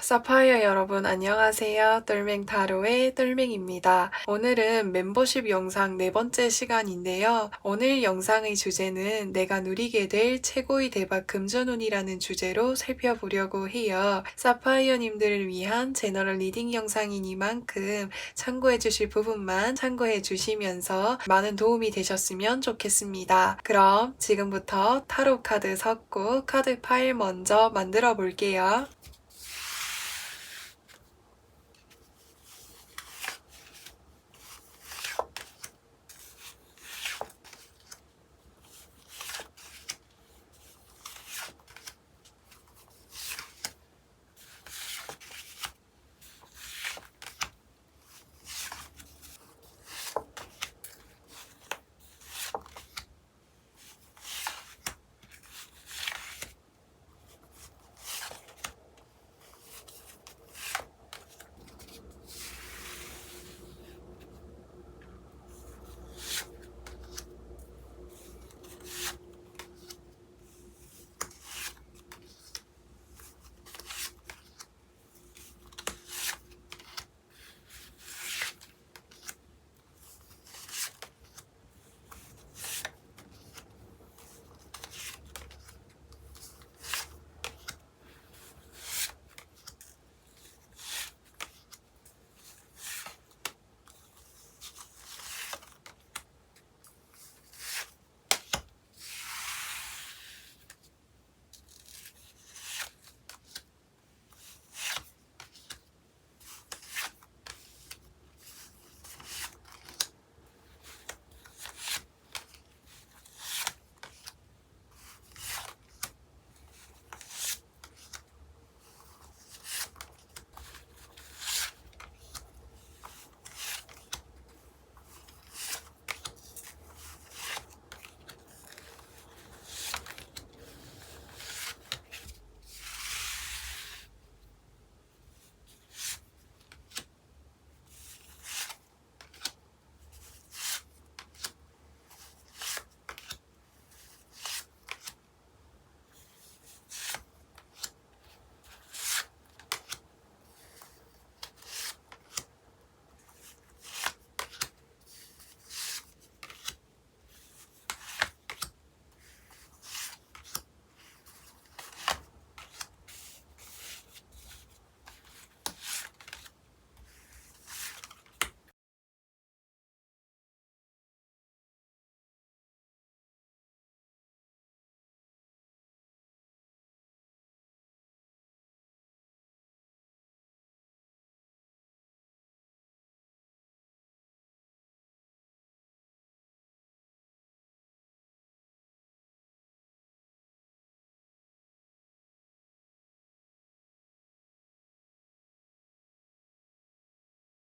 사파이어 여러분 안녕하세요. 똘맹타로의 똘맹입니다. 오늘은 멤버십 영상 네 번째 시간인데요. 오늘 영상의 주제는 내가 누리게 될 최고의 대박 금전운이라는 주제로 살펴보려고 해요. 사파이어님들을 위한 제너럴 리딩 영상이니만큼 참고해 주실 부분만 참고해 주시면서 많은 도움이 되셨으면 좋겠습니다. 그럼 지금부터 타로 카드 섞고 카드 파일 먼저 만들어 볼게요.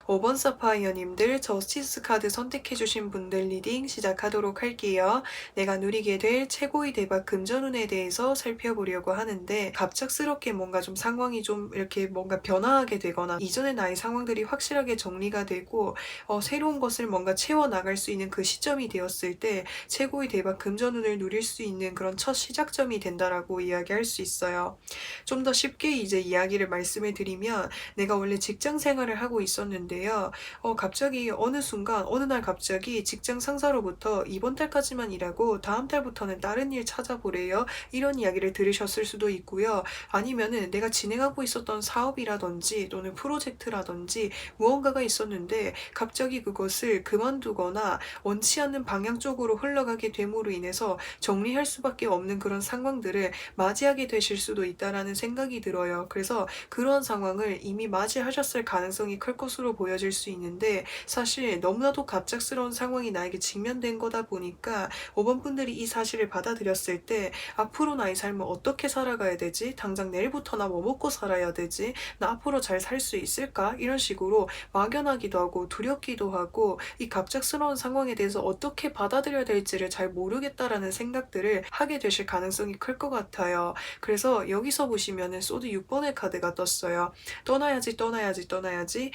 5번 사파이어님들 저스티스 카드 선택해주신 분들 리딩 시작하도록 할게요. 내가 누리게 될 최고의 대박 금전운에 대해서 살펴보려고 하는데 갑작스럽게 뭔가 좀 상황이 좀 이렇게 뭔가 변화하게 되거나 이전의 나의 상황들이 확실하게 정리가 되고 새로운 것을 뭔가 채워나갈 수 있는 그 시점이 되었을 때 최고의 대박 금전운을 누릴 수 있는 그런 첫 시작점이 된다라고 이야기할 수 있어요. 좀 더 쉽게 이제 이야기를 말씀해 드리면 내가 원래 직장 생활을 하고 있었는데요. 갑자기 어느 순간 어느 날 갑자기 직장 상사로부터 이번 달까지만 일하고 다음 달부터는 다른 일 찾아보래요. 이런 이야기를 들으셨을 수도 있고요. 아니면은 내가 진행하고 있었던 사업이라든지 또는 프로젝트라든지 무언가가 있었는데 갑자기 그것을 그만두거나 원치 않는 방향 쪽으로 흘러가게 됨으로 인해서 정리할 수밖에 없는 그런 상황들을 맞이하게 되실 수도 있다라는 생각이 들어요. 그래서 그런 상황을 이미 맞이하셨을 가능성이 클 것으로 보여질 수 있는데 사실 너무나도 갑작스러운 상황이 나에게 직면된 거다 보니까 5번 분들이 이 사실을 받아들였을 때 앞으로 나의 삶을 어떻게 살아가야 되지? 당장 내일부터 나 뭐 먹고 살아야 되지? 나 앞으로 잘 살 수 있을까? 이런 식으로 막연하기도 하고 두렵기도 하고 이 갑작스러운 상황에 대해서 어떻게 받아들여야 될지를 잘 모르겠다라는 생각들을 하게 되실 가능성이 클 것 같아요. 그래서 여기서 보시면은 소드 6번의 카드가 떴어요. 떠나야지 떠나야지 떠나야지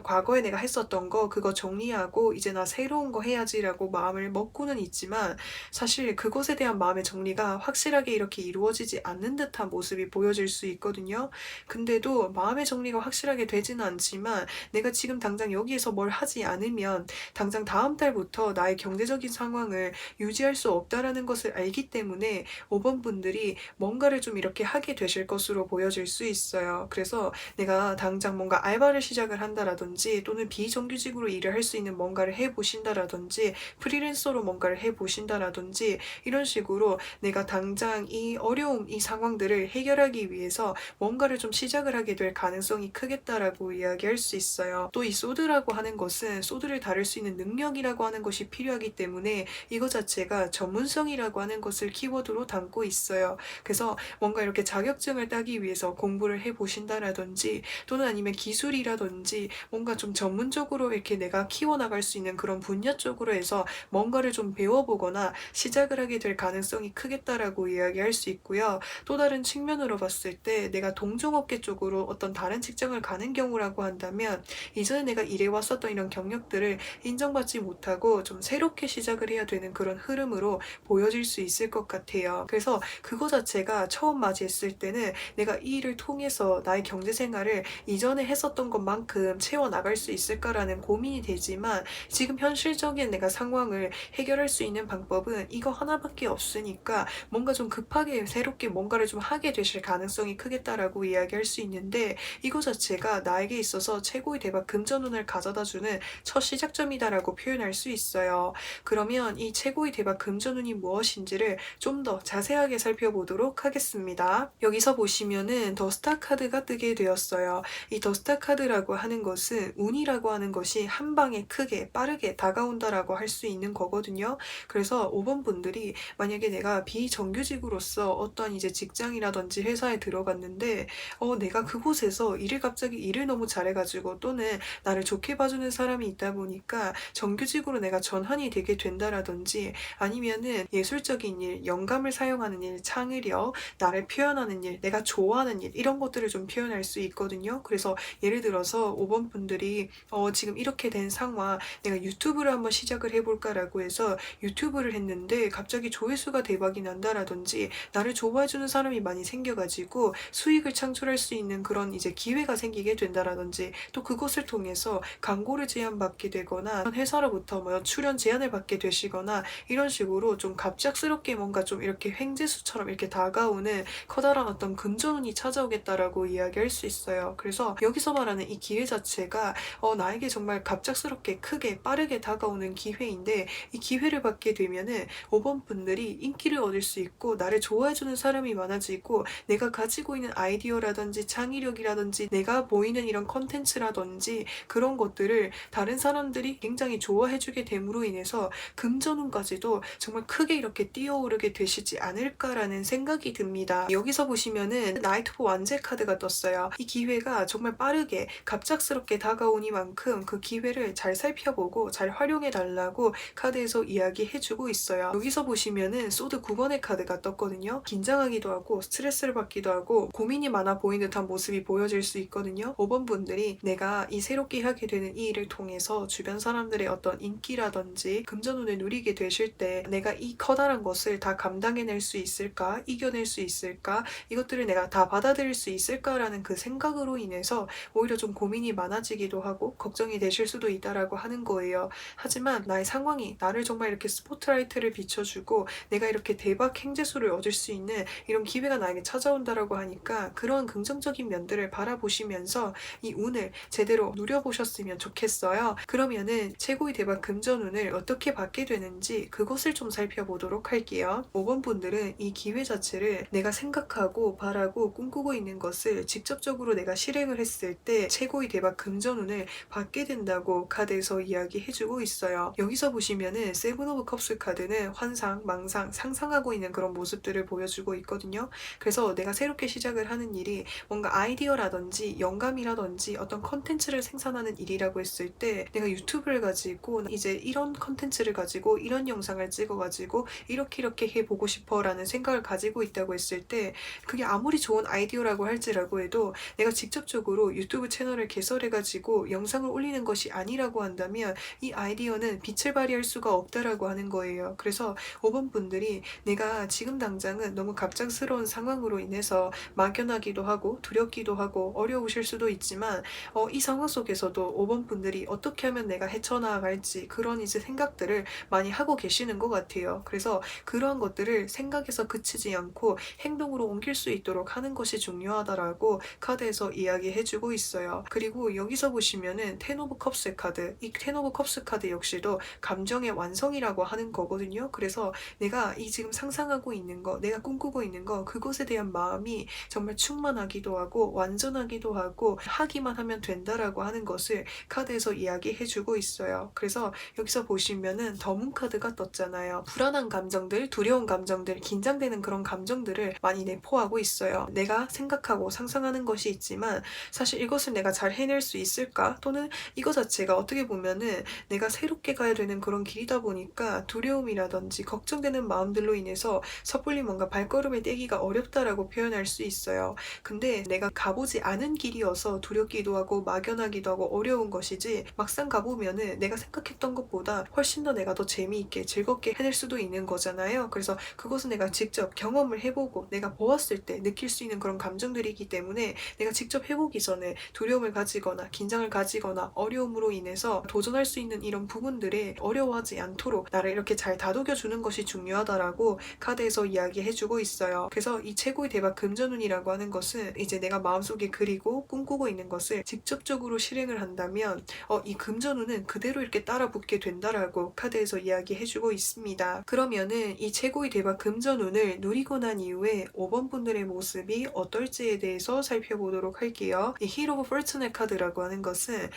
그러면 과거에 내가 했었던 거 그거 정리하고 이제 나 새로운 거 해야지라고 마음을 먹고는 있지만 사실 그것에 대한 마음의 정리가 확실하게 이렇게 이루어지지 않는 듯한 모습이 보여질 수 있거든요. 근데도 마음의 정리가 확실하게 되지는 않지만 내가 지금 당장 여기에서 뭘 하지 않으면 당장 다음 달부터 나의 경제적인 상황을 유지할 수 없다라는 것을 알기 때문에 5번 분들이 뭔가를 좀 이렇게 하게 되실 것으로 보여질 수 있어요. 그래서 내가 당장 뭔가 알바를 시작을 한다라든지 또는 비정규직으로 일을 할 수 있는 뭔가를 해 보신다라든지 프리랜서로 뭔가를 해 보신다라든지 이런 식으로 내가 당장 이 어려움, 이 상황들을 해결하기 위해서 뭔가를 좀 시작을 하게 될 가능성이 크겠다라고 이야기할 수 있어요. 또 이 소드라고 하는 것은 소드를 다룰 수 있는 능력이라고 하는 것이 필요하기 때문에 이거 자체가 전문성이라고 하는 것을 키워드로 담고 있어요. 그래서 뭔가 이렇게 자격증을 따기 위해서 공부를 해 보신다라든지 또는 아니면 기술이라든지 뭔가 좀 전문적으로 이렇게 내가 키워나갈 수 있는 그런 분야 쪽으로 해서 뭔가를 좀 배워보거나 시작을 하게 될 가능성이 크겠다라고 이야기할 수 있고요. 또 다른 측면으로 봤을 때 내가 동종업계 쪽으로 어떤 다른 직장을 가는 경우라고 한다면 이전에 내가 일해왔었던 이런 경력들을 인정받지 못하고 좀 새롭게 시작을 해야 되는 그런 흐름으로 보여질 수 있을 것 같아요. 그래서 그거 자체가 처음 맞이했을 때는 내가 이 일을 통해서 나의 경제 생활을 이전에 했었던 것만큼 채워나갈 수 있을까라는 고민이 되지만 지금 현실적인 내가 상황을 해결할 수 있는 방법은 이거 하나밖에 없으니까 뭔가 좀 급하게 새롭게 뭔가를 좀 하게 되실 가능성이 크겠다라고 이야기할 수 있는데 이거 자체가 나에게 있어서 최고의 대박 금전운을 가져다주는 첫 시작점이다라고 표현할 수 있어요. 그러면 이 최고의 대박 금전운이 무엇인지를 좀 더 자세하게 살펴보도록 하겠습니다. 여기서 보시면은 더 스타 카드가 뜨게 되었어요. 이 더 스타 카드라고 하는 것은 운이라고 하는 것이 한 방에 크게 빠르게 다가온다라고 할 수 있는 거거든요. 그래서 5번 분들이 만약에 내가 비정규직으로서 어떤 이제 직장이라든지 회사에 들어갔는데 내가 그곳에서 갑자기 일을 너무 잘해가지고 또는 나를 좋게 봐주는 사람이 있다 보니까 정규직으로 내가 전환이 되게 된다라든지 아니면은 예술적인 일, 영감을 사용하는 일, 창의력, 나를 표현하는 일, 내가 좋아하는 일 이런 것들을 좀 표현할 수 있거든요. 그래서 예를 들어서 5번 분들이 지금 이렇게 된 상황 내가 유튜브를 한번 시작을 해볼까라고 해서 유튜브를 했는데 갑자기 조회수가 대박이 난다라든지 나를 좋아해주는 사람이 많이 생겨가지고 수익을 창출할 수 있는 그런 이제 기회가 생기게 된다라든지 또 그것을 통해서 광고를 제안받게 되거나 회사로부터 뭐 출연 제안을 받게 되시거나 이런 식으로 좀 갑작스럽게 뭔가 좀 이렇게 횡재수처럼 이렇게 다가오는 커다란 어떤 금전운이 찾아오겠다라고 이야기할 수 있어요. 그래서 여기서 말하는 이 기회 자체가 나에게 정말 갑작스럽게 크게 빠르게 다가오는 기회인데 이 기회를 받게 되면은 5번 분들이 인기를 얻을 수 있고 나를 좋아해주는 사람이 많아지고 내가 가지고 있는 아이디어라든지 창의력이라든지 내가 보이는 이런 컨텐츠라든지 그런 것들을 다른 사람들이 굉장히 좋아해주게 됨으로 인해서 금전운까지도 정말 크게 이렇게 뛰어오르게 되시지 않을까라는 생각이 듭니다. 여기서 보시면은 나이트 오브 완제 카드가 떴어요. 이 기회가 정말 빠르게 갑작스럽게 다가오니만큼 그 기회를 잘 살펴보고 잘 활용해 달라고 카드에서 이야기해주고 있어요. 여기서 보시면은 소드 9번의 카드가 떴거든요. 긴장하기도 하고 스트레스를 받기도 하고 고민이 많아 보이는 듯한 모습이 보여질 수 있거든요. 5번 분들이 내가 이 새롭게 하게 되는 이 일을 통해서 주변 사람들의 어떤 인기라든지 금전운을 누리게 되실 때 내가 이 커다란 것을 다 감당해낼 수 있을까? 이겨낼 수 있을까? 이것들을 내가 다 받아들일 수 있을까라는 그 생각으로 인해서 오히려 좀 고민이 많아지기도 하고 걱정이 되실 수도 있다라고 하는 거예요. 하지만 나의 상황이 나를 정말 이렇게 스포트라이트를 비춰주고 내가 이렇게 대박 행재수를 얻을 수 있는 이런 기회가 나에게 찾아온다라고 하니까 그런 긍정적인 면들을 바라보시면서 이 운을 제대로 누려보셨으면 좋겠어요. 그러면은 최고의 대박 금전운을 어떻게 받게 되는지 그것을 좀 살펴보도록 할게요. 5번 분들은 이 기회 자체를 내가 생각하고 바라고 꿈꾸고 있는 것을 직접적으로 내가 실행을 했을 때 최고의 대박 금전운을 받게 된다고 카드에서 이야기해주고 있어요. 여기서 보시면은 세븐 오브 컵스 카드는 환상, 망상, 상상하고 있는 그런 모습들을 보여주고 있거든요. 그래서 내가 새롭게 시작을 하는 일이 뭔가 아이디어라든지 영감이라든지 어떤 컨텐츠를 생산하는 일이라고 했을 때 내가 유튜브를 가지고 이제 이런 컨텐츠를 가지고 이런 영상을 찍어가지고 이렇게 해보고 싶어 라는 생각을 가지고 있다고 했을 때 그게 아무리 좋은 아이디어라고 할지라고 해도 내가 직접적으로 유튜브 채널을 개설해가지고 가지고 영상을 올리는 것이 아니라고 한다면 이 아이디어는 빛을 발휘할 수가 없다라고 하는 거예요. 그래서 5번 분들이 내가 지금 당장은 너무 갑작스러운 상황으로 인해서 막연하기도 하고 두렵기도 하고 어려우실 수도 있지만 이 상황 속에서도 5번 분들이 어떻게 하면 내가 헤쳐나갈지 그런 이제 생각들을 많이 하고 계시는 것 같아요. 그래서 그러한 것들을 생각에서 그치지 않고 행동으로 옮길 수 있도록 하는 것이 중요하다라고 카드에서 이야기해주고 있어요. 그리고 여기서 보시면은 텐 오브 컵스 카드, 이 텐 오브 컵스 카드 역시도 감정의 완성이라고 하는 거거든요. 그래서 내가 이 지금 상상하고 있는 거, 내가 꿈꾸고 있는 거, 그것에 대한 마음이 정말 충만하기도 하고 완전하기도 하고 하기만 하면 된다라고 하는 것을 카드에서 이야기해주고 있어요. 그래서 여기서 보시면은 더문 카드가 떴잖아요. 불안한 감정들, 두려운 감정들, 긴장되는 그런 감정들을 많이 내포하고 있어요. 내가 생각하고 상상하는 것이 있지만 사실 이것을 내가 잘 해낼 수 있을까? 또는 이거 자체가 어떻게 보면은 내가 새롭게 가야 되는 그런 길이다 보니까 두려움이라든지 걱정되는 마음들로 인해서 섣불리 뭔가 발걸음을 떼기가 어렵다라고 표현할 수 있어요. 근데 내가 가보지 않은 길이어서 두렵기도 하고 막연하기도 하고 어려운 것이지 막상 가보면은 내가 생각했던 것보다 훨씬 더 내가 더 재미있게 즐겁게 해낼 수도 있는 거잖아요. 그래서 그것은 내가 직접 경험을 해보고 내가 보았을 때 느낄 수 있는 그런 감정들이기 때문에 내가 직접 해보기 전에 두려움을 가지거나 긴장을 가지거나 어려움으로 인해서 도전할 수 있는 이런 부분들에 어려워하지 않도록 나를 이렇게 잘 다독여주는 것이 중요하다라고 카드에서 이야기해주고 있어요. 그래서 이 최고의 대박 금전운이라고 하는 것은 이제 내가 마음속에 그리고 꿈꾸고 있는 것을 직접적으로 실행을 한다면 이 금전운은 그대로 이렇게 따라 붙게 된다라고 카드에서 이야기해주고 있습니다. 그러면은 이 최고의 대박 금전운을 누리고 난 이후에 5번 분들의 모습이 어떨지에 대해서 살펴보도록 할게요. 이 힐 오브 포르투네 카드라고 하는 것은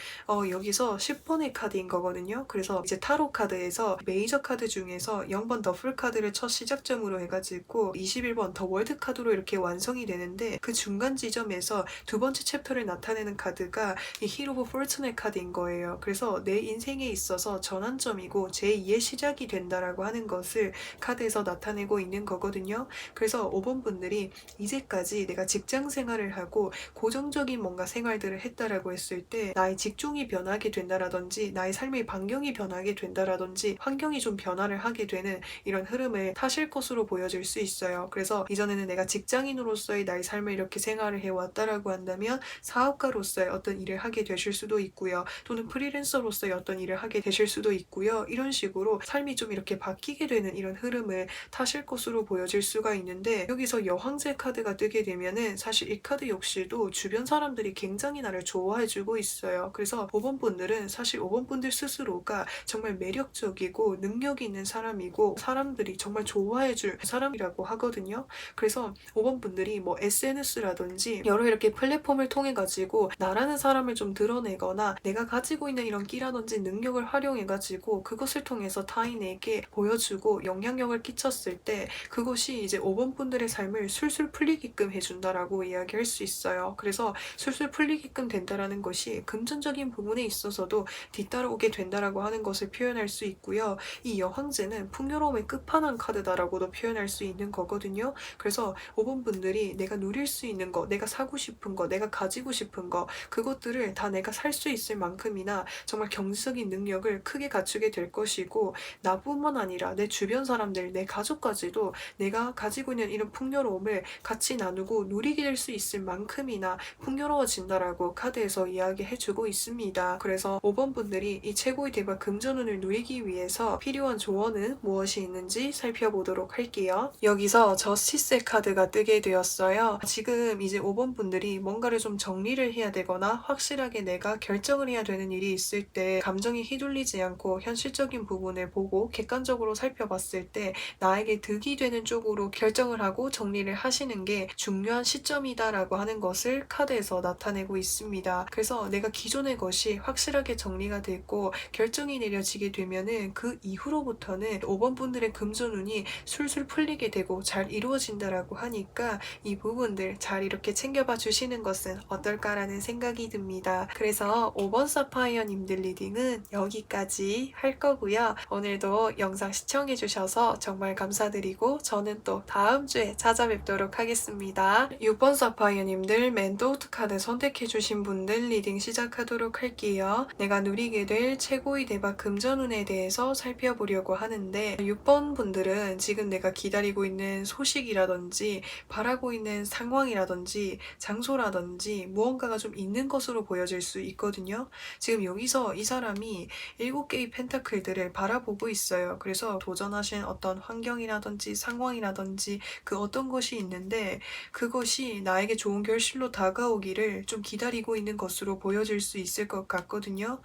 여기서 10번의 카드인 거거든요. 그래서 이제 타로 카드에서 메이저 카드 중에서 0번 더풀 카드를 첫 시작점으로 해가지고 21번 더 월드 카드로 이렇게 완성이 되는데 그 중간 지점에서 두 번째 챕터를 나타내는 카드가 이 힐 오브 포르투네 카드인 거예요. 그래서 내 인생에 있어서 전환점이고 제2의 시작이 된다라고 하는 것을 카드에서 나타내고 있는 거거든요. 그래서 5번 분들이 이제까지 내가 직장 생활을 하고 고정적인 뭔가 생활들을 했다라고 했을 때 나의 직종이 변하게 된다라든지 나의 삶의 반경이 변하게 된다라든지 환경이 좀 변화를 하게 되는 이런 흐름을 타실 것으로 보여질 수 있어요. 그래서 이전에는 내가 직장인으로서의 나의 삶을 이렇게 생활을 해왔다라고 한다면 사업가로서의 어떤 일을 하게 되실 수도 있고요. 또는 프리랜서로서의 어떤 일을 하게 되실 수도 있고요. 이런 식으로 삶이 좀 이렇게 바뀌게 되는 이런 흐름을 타실 것으로 보여질 수가 있는데 여기서 여왕제 카드가 뜨게 되면은 사실 이 카드 역시도 주변 사람들이 굉장히 나를 좋아해주고 있어요. 그래서 5번 분들은 사실 5번 분들 스스로가 정말 매력적이고 능력이 있는 사람이고 사람들이 정말 좋아해줄 사람이라고 하거든요. 그래서 5번 분들이 뭐 SNS라든지 여러 이렇게 플랫폼을 통해 가지고 나라는 사람을 좀 드러내거나 내가 가지고 있는 이런 끼라든지 능력을 활용해 가지고 그것을 통해서 타인에게 보여주고 영향력을 끼쳤을 때 그것이 이제 5번 분들의 삶을 술술 풀리게끔 해준다라고 이야기할 수 있어요. 그래서 술술 풀리게끔 된다라는 것이 금전적인 부분에 있어서도 뒤따라오게 된다라고 하는 것을 표현할 수 있고요. 이 여왕제는 풍요로움의 끝판왕 카드다라고도 표현할 수 있는 거거든요. 그래서 5번 분들이 내가 누릴 수 있는 거, 내가 사고 싶은 거, 내가 가지고 싶은 거 그것들을 다 내가 살 수 있을 만큼이나 정말 경제적인 능력을 크게 갖추게 될 것이고 나뿐만 아니라 내 주변 사람들, 내 가족까지도 내가 가지고 있는 이런 풍요로움을 같이 나누고 누리게 될 수 있을 만큼이나 풍요로워진다라고 카드에서 이야기해주고 있습니다. 그래서 5번 분들이 이 최고의 대박 금전운을 누리기 위해서 필요한 조언은 무엇이 있는지 살펴보도록 할게요. 여기서 저스티스의 카드가 뜨게 되었어요. 지금 이제 5번 분들이 뭔가를 좀 정리를 해야 되거나 확실하게 내가 결정을 해야 되는 일이 있을 때 감정이 휘둘리지 않고 현실적인 부분을 보고 객관적으로 살펴봤을 때 나에게 득이 되는 쪽으로 결정을 하고 정리를 하시는 게 중요한 시점이다라고 하는 것을 카드에서 나타내고 있습니다. 그래서 내가 기존의 것이 확실하게 정리가 됐고 결정이 내려지게 되면은 그 이후로부터는 5번 분들의 금전운이 술술 풀리게 되고 잘 이루어진다라고 하니까 이 부분들 잘 이렇게 챙겨봐 주시는 것은 어떨까라는 생각이 듭니다. 그래서 5번 사파이어님들 리딩은 여기까지 할 거고요. 오늘도 영상 시청해 주셔서 정말 감사드리고 저는 또 다음 주에 찾아뵙도록 하겠습니다. 6번 사파이어님들 맨도우트 카드 선택해 주신 분들 리딩 리딩 시작하도록 할게요. 내가 누리게 될 최고의 대박 금전운에 대해서 살펴보려고 하는데 6번 분들은 지금 내가 기다리고 있는 소식이라든지 바라고 있는 상황이라든지 장소라든지 무언가가 좀 있는 것으로 보여질 수 있거든요. 지금 여기서 이 사람이 7개의 펜타클들을 바라보고 있어요. 그래서 도전하신 어떤 환경이라든지 상황이라든지 그 어떤 것이 있는데 그것이 나에게 좋은 결실로 다가오기를 좀 기다리고 있는 것으로 보여질 수 있을 것 같거든요.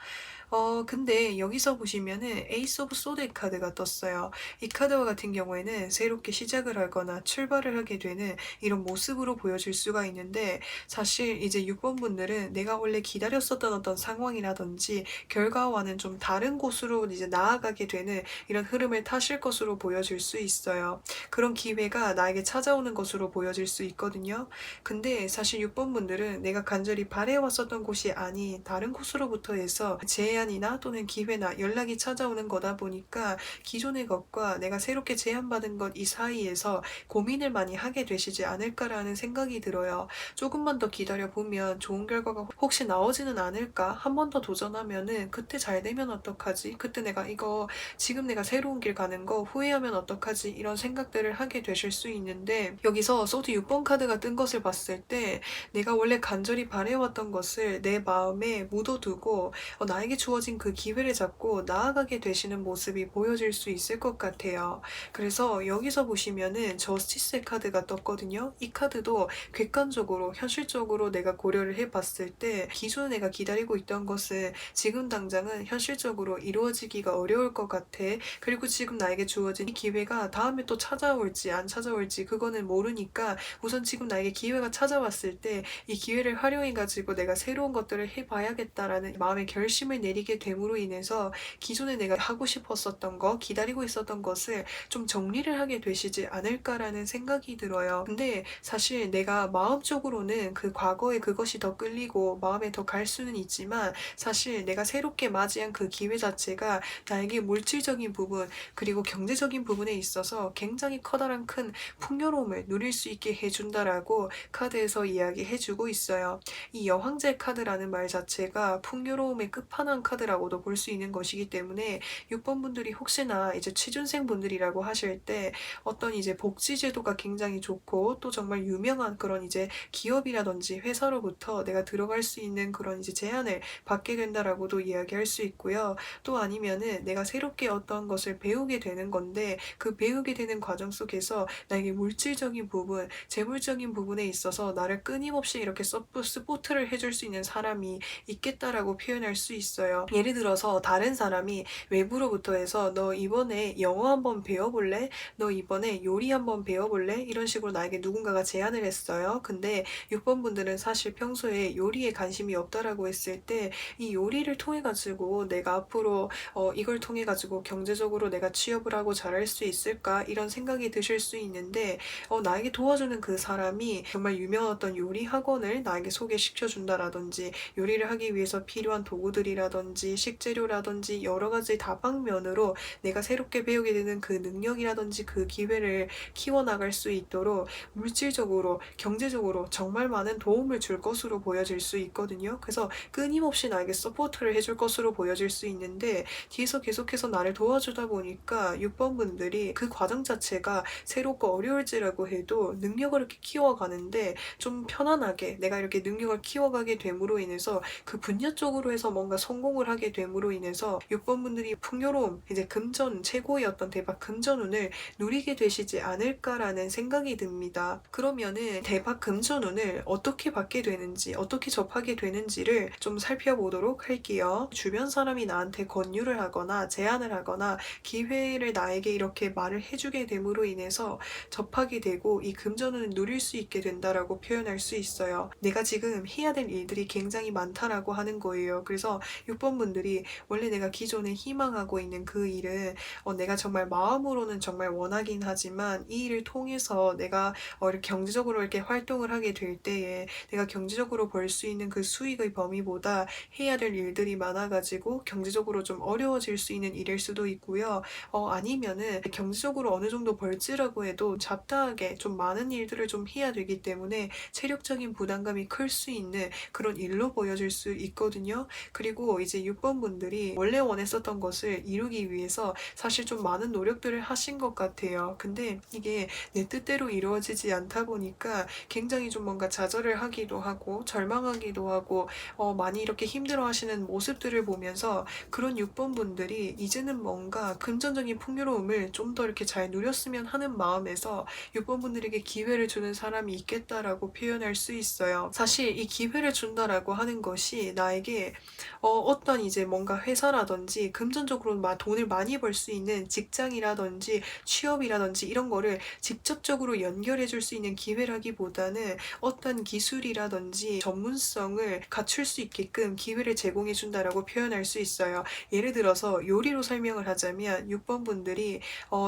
근데 여기서 보시면은 에이스 오브 소드 카드가 떴어요. 이 카드와 같은 경우에는 새롭게 시작을 하거나 출발을 하게 되는 이런 모습으로 보여질 수가 있는데 사실 이제 6번 분들은 내가 원래 기다렸었던 어떤 상황이라든지 결과와는 좀 다른 곳으로 이제 나아가게 되는 이런 흐름을 타실 것으로 보여질 수 있어요. 그런 기회가 나에게 찾아오는 것으로 보여질 수 있거든요. 근데 사실 6번 분들은 내가 간절히 바래왔었던 곳이 아닌 다른 곳으로부터 해서 제안이나 또는 기회나 연락이 찾아오는 거다 보니까 기존의 것과 내가 새롭게 제안받은 것 이 사이에서 고민을 많이 하게 되시지 않을까라는 생각이 들어요. 조금만 더 기다려보면 좋은 결과가 혹시 나오지는 않을까? 한 번 더 도전하면은 그때 잘 되면 어떡하지? 그때 내가 이거 지금 내가 새로운 길 가는 거 후회하면 어떡하지? 이런 생각들을 하게 되실 수 있는데 여기서 소드 6번 카드가 뜬 것을 봤을 때 내가 원래 간절히 바래왔던 것을 내 마음에 묻어두고 나에게 주어진 그 기회를 잡고 나아가게 되시는 모습이 보여질 수 있을 것 같아요. 그래서 여기서 보시면은 저스티스 카드가 떴거든요. 이 카드도 객관적으로 현실적으로 내가 고려를 해봤을 때 기존에 내가 기다리고 있던 것은 지금 당장은 현실적으로 이루어지기가 어려울 것 같아. 그리고 지금 나에게 주어진 이 기회가 다음에 또 찾아올지 안 찾아올지 그거는 모르니까 우선 지금 나에게 기회가 찾아왔을 때 이 기회를 활용해 가지고 내가 새로운 것들을 해봐야겠다라는 마음의 결심을 내리게 됨으로 인해서 기존에 내가 하고 싶었었던 거 기다리고 있었던 것을 좀 정리를 하게 되시지 않을까라는 생각이 들어요. 근데 사실 내가 마음적으로는 그 과거에 그것이 더 끌리고 마음에 더 갈 수는 있지만 사실 내가 새롭게 맞이한 그 기회 자체가 나에게 물질적인 부분 그리고 경제적인 부분에 있어서 굉장히 커다란 큰 풍요로움을 누릴 수 있게 해준다라고 카드에서 이야기해주고 있어요. 이 여황제 카드라는 말 자체가 풍요로움의 끝판왕 카드라고도 볼 수 있는 것이기 때문에 6번 분들이 혹시나 이제 취준생 분들이라고 하실 때 어떤 이제 복지 제도가 굉장히 좋고 또 정말 유명한 그런 이제 기업이라든지 회사로부터 내가 들어갈 수 있는 그런 이제 제안을 받게 된다라고도 이야기할 수 있고요. 또 아니면은 내가 새롭게 어떤 것을 배우게 되는 건데 그 배우게 되는 과정 속에서 나에게 물질적인 부분, 재물적인 부분에 있어서 나를 끊임없이 이렇게 서포트를 해줄 수 있는 사람이 있겠다라고 표현할 수 있어요. 예를 들어서 다른 사람이 외부로부터 해서 너 이번에 영어 한번 배워볼래? 너 이번에 요리 한번 배워볼래? 이런 식으로 나에게 누군가가 제안을 했어요. 근데 6번 분들은 사실 평소에 요리에 관심이 없다라고 했을 때 이 요리를 통해 가지고 내가 앞으로 이걸 통해 가지고 경제적으로 내가 취업을 하고 잘할 수 있을까? 이런 생각이 드실 수 있는데 나에게 도와주는 그 사람이 정말 유명한 어떤 요리 학원을 나에게 소개시켜 준다라든지 요리를 하기 위해서 필요한 도구들이라든지 식재료라든지 여러 가지 다방면으로 내가 새롭게 배우게 되는 그 능력이라든지 그 기회를 키워나갈 수 있도록 물질적으로 경제적으로 정말 많은 도움을 줄 것으로 보여질 수 있거든요. 그래서 끊임없이 나에게 서포트를 해줄 것으로 보여질 수 있는데 뒤에서 계속해서 나를 도와주다 보니까 6번 분들이 그 과정 자체가 새롭고 어려울지라고 해도 능력을 이렇게 키워가는데 좀 편안하게 내가 이렇게 능력을 키워가게 됨으로 인해서 그 분야 쪽으로 해서 뭔가 성공을 하게 됨으로 인해서 6번 분들이 풍요로움 이제 금전 최고의 어떤 대박 금전운을 누리게 되시지 않을까라는 생각이 듭니다. 그러면은 대박 금전운을 어떻게 받게 되는지 어떻게 접하게 되는지를 좀 살펴보도록 할게요. 주변 사람이 나한테 권유를 하거나 제안을 하거나 기회를 나에게 이렇게 말을 해주게 됨으로 인해서 접하게 되고 이 금전운을 누릴 수 있게 된다라고 표현할 수 있어요. 내가 지금 해야 될 일들이 굉장히 많다라고 하는 거예요. 그래서 6번 분들이 원래 내가 기존에 희망하고 있는 그 일은 내가 정말 마음으로는 정말 원하긴 하지만 이 일을 통해서 내가 이렇게 경제적으로 이렇게 활동을 하게 될 때에 내가 경제적으로 벌 수 있는 그 수익의 범위보다 해야 될 일들이 많아가지고 경제적으로 좀 어려워질 수 있는 일일 수도 있고요. 아니면은 경제적으로 어느 정도 벌지라고 해도 잡다하게 좀 많은 일들을 좀 해야 되기 때문에 체력적인 부담감이 클 수 있는 그런 일로 보여질 수 있거든요. 그리고 이제 6번 분들이 원래 원했었던 것을 이루기 위해서 사실 좀 많은 노력들을 하신 것 같아요. 근데 이게 내 뜻대로 이루어지지 않다 보니까 굉장히 좀 뭔가 좌절을 하기도 하고 절망하기도 하고 많이 이렇게 힘들어 하시는 모습들을 보면서 그런 6번 분들이 이제는 뭔가 금전적인 풍요로움을 좀 더 이렇게 잘 누렸으면 하는 마음에서 6번 분들에게 기회를 주는 사람이 있겠다라고 표현할 수 있어요. 사실 이 기회를 준다라고 하는 것이 나에게 어떤 이제 뭔가 회사라든지 금전적으로 돈을 많이 벌 수 있는 직장이라든지 취업이라든지 이런 거를 직접적으로 연결해 줄 수 있는 기회라기보다는 어떤 기술이라든지 전문성을 갖출 수 있게끔 기회를 제공해 준다라고 표현할 수 있어요. 예를 들어서 요리로 설명을 하자면 6번 분들이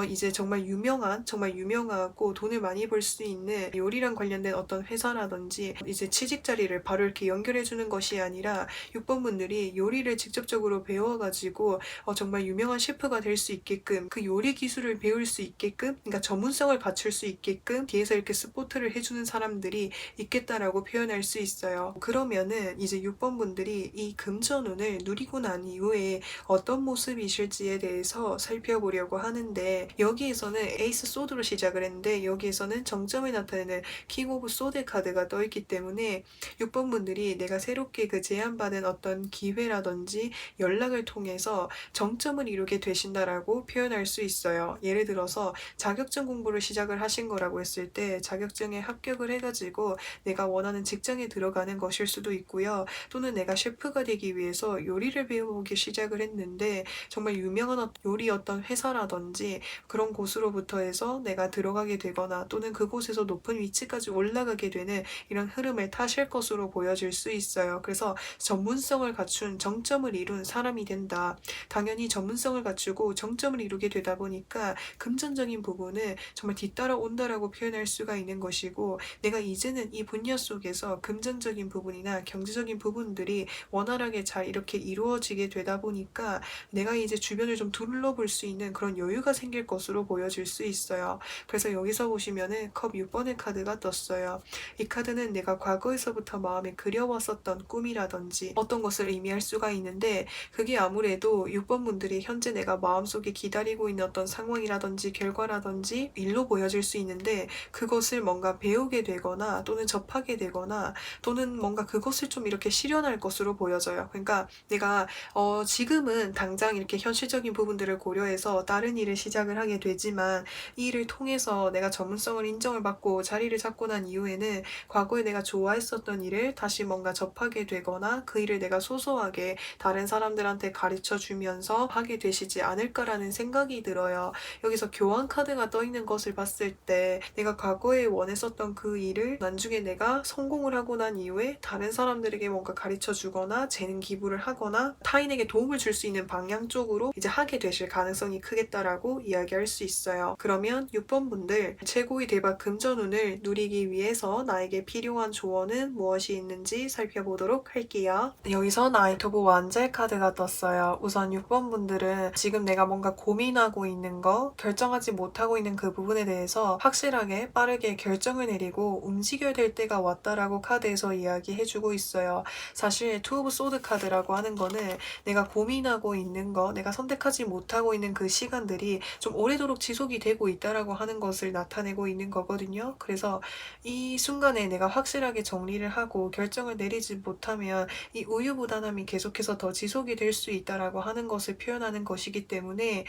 이제 정말 유명하고 돈을 많이 벌 수 있는 요리랑 관련된 어떤 회사라든지 이제 취직 자리를 바로 이렇게 연결해 주는 것이 아니라 6번 분들이 요리를 직접적으로 배워가지고 정말 유명한 셰프가 될 수 있게끔 그 요리 기술을 배울 수 있게끔 그러니까 전문성을 갖출 수 있게끔 뒤에서 이렇게 스포트를 해주는 사람들이 있겠다라고 표현할 수 있어요. 그러면은 이제 6번 분들이 이 금전운을 누리고 난 이후에 어떤 모습이실지에 대해서 살펴보려고 하는데 여기에서는 에이스 소드로 시작을 했는데 여기에서는 정점에 나타내는 킹 오브 소드 카드가 떠있기 때문에 6번 분들이 내가 새롭게 그 제안받은 어떤 기회라든지 연락을 통해서 정점을 이루게 되신다라고 표현할 수 있어요. 예를 들어서 자격증 공부를 시작을 하신 거라고 했을 때 자격증에 합격을 해가지고 내가 원하는 직장에 들어가는 것일 수도 있고요. 또는 내가 셰프가 되기 위해서 요리를 배워보기 시작을 했는데 정말 유명한 요리 어떤 회사라든지 그런 곳으로부터 해서 내가 들어가게 되거나 또는 그곳에서 높은 위치까지 올라가게 되는 이런 흐름을 타실 것으로 보여질 수 있어요. 그래서 전문성을 갖춘 정점을 이룬 사람이 된다. 당연히 전문성을 갖추고 정점을 이루게 되다 보니까 금전적인 부분은 정말 뒤따라온다라고 표현할 수가 있는 것이고 내가 이제는 이 분야 속에서 금전적인 부분이나 경제적인 부분들이 원활하게 잘 이렇게 이루어지게 되다 보니까 내가 이제 주변을 좀 둘러볼 수 있는 그런 여유가 생길 것으로 보여질 수 있어요. 그래서 여기서 보시면은 컵 6번의 카드가 떴어요. 이 카드는 내가 과거에서부터 마음에 그려왔었던 꿈이라든지 어떤 것을 의미할 수가 있는데 그게 아무래도 6번 분들이 현재 내가 마음속에 기다리고 있는 어떤 상황이라든지 결과라든지 일로 보여질 수 있는데 그것을 뭔가 배우게 되거나 또는 접하게 되거나 또는 뭔가 그것을 좀 이렇게 실현할 것으로 보여져요. 그러니까 내가 지금은 당장 이렇게 현실적인 부분들을 고려해서 다른 일을 시작을 하게 되지만 이 일을 통해서 내가 전문성을 인정을 받고 자리를 잡고 난 이후에는 과거에 내가 좋아했었던 일을 다시 뭔가 접하게 되거나 그 일을 내가 소소하게 다른 사람들한테 가르쳐 주면서 하게 되시지 않을까라는 생각이 들어요. 여기서 교환 카드가 떠 있는 것을 봤을 때 내가 과거에 원했었던 그 일을 나중에 내가 성공을 하고 난 이후에 다른 사람들에게 뭔가 가르쳐 주거나 재능 기부를 하거나 타인에게 도움을 줄 수 있는 방향 쪽으로 이제 하게 되실 가능성이 크겠다라고 이야기할 수 있어요. 그러면 6번 분들 최고의 대박 금전운을 누리기 위해서 나에게 필요한 조언은 무엇이 있는지 살펴보도록 할게요. 여기서 나이트 오브 완젤 카드가 떴어요. 우선 6번 분들은 지금 내가 뭔가 고민하고 있는 거 결정하지 못하고 있는 그 부분에 대해서 확실하게 빠르게 결정을 내리고 움직여야 될 때가 왔다라고 카드에서 이야기해주고 있어요. 사실 투 오브 소드 카드라고 하는 거는 내가 고민하고 있는 거 내가 선택하지 못하고 있는 그 시간들이 좀 오래도록 지속이 되고 있다라고 하는 것을 나타내고 있는 거거든요. 그래서 이 순간에 내가 확실하게 정리를 하고 결정을 내리지 못하면 이 우유부단함이 계속해서 더 지속이 될 수 있다라고 하는 것을 표현하는 것이기 때문에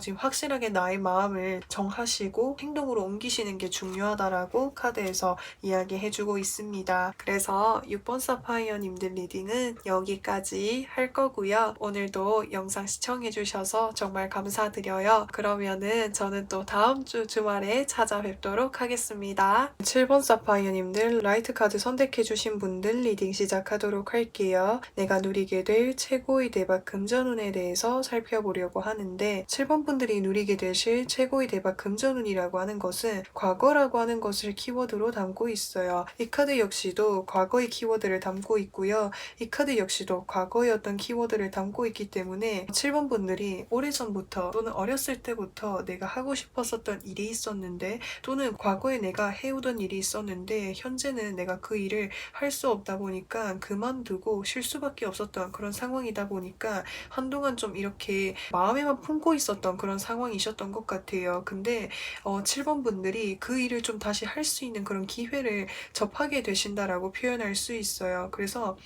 지금 확실하게 나의 마음을 정하시고 행동으로 옮기시는 게 중요하다라고 카드에서 이야기해주고 있습니다. 그래서 6번 사파이어님들 리딩은 여기까지 할 거고요. 오늘도 영상 시청해주셔서 정말 감사드려요. 그러면은 저는 또 다음 주 주말에 찾아뵙도록 하겠습니다. 7번 사파이어님들 라이트 카드 선택해주신 분들 리딩 시작하도록 할게요. 내가 누리게 누리게 될 최고의 대박 금전운에 대해서 살펴보려고 하는데 7번 분들이 누리게 되실 최고의 대박 금전운이라고 하는 것은 과거라고 하는 것을 키워드로 담고 있어요. 이 카드 역시도 과거의 키워드를 담고 있고요. 이 카드 역시도 과거의 어떤 키워드를 담고 있기 때문에 7번 분들이 오래전부터 또는 어렸을 때부터 내가 하고 싶었었던 일이 있었는데 또는 과거에 내가 해오던 일이 있었는데 현재는 내가 그 일을 할 수 없다 보니까 그만두고 쉴 수밖에 없었던 그런 상황이다 보니까 한동안 좀 이렇게 마음에만 품고 있었던 그런 상황이셨던 것 같아요. 근데 7번 분들이 그 일을 좀 다시 할 수 있는 그런 기회를 접하게 되신다라고 표현할 수 있어요. 그래서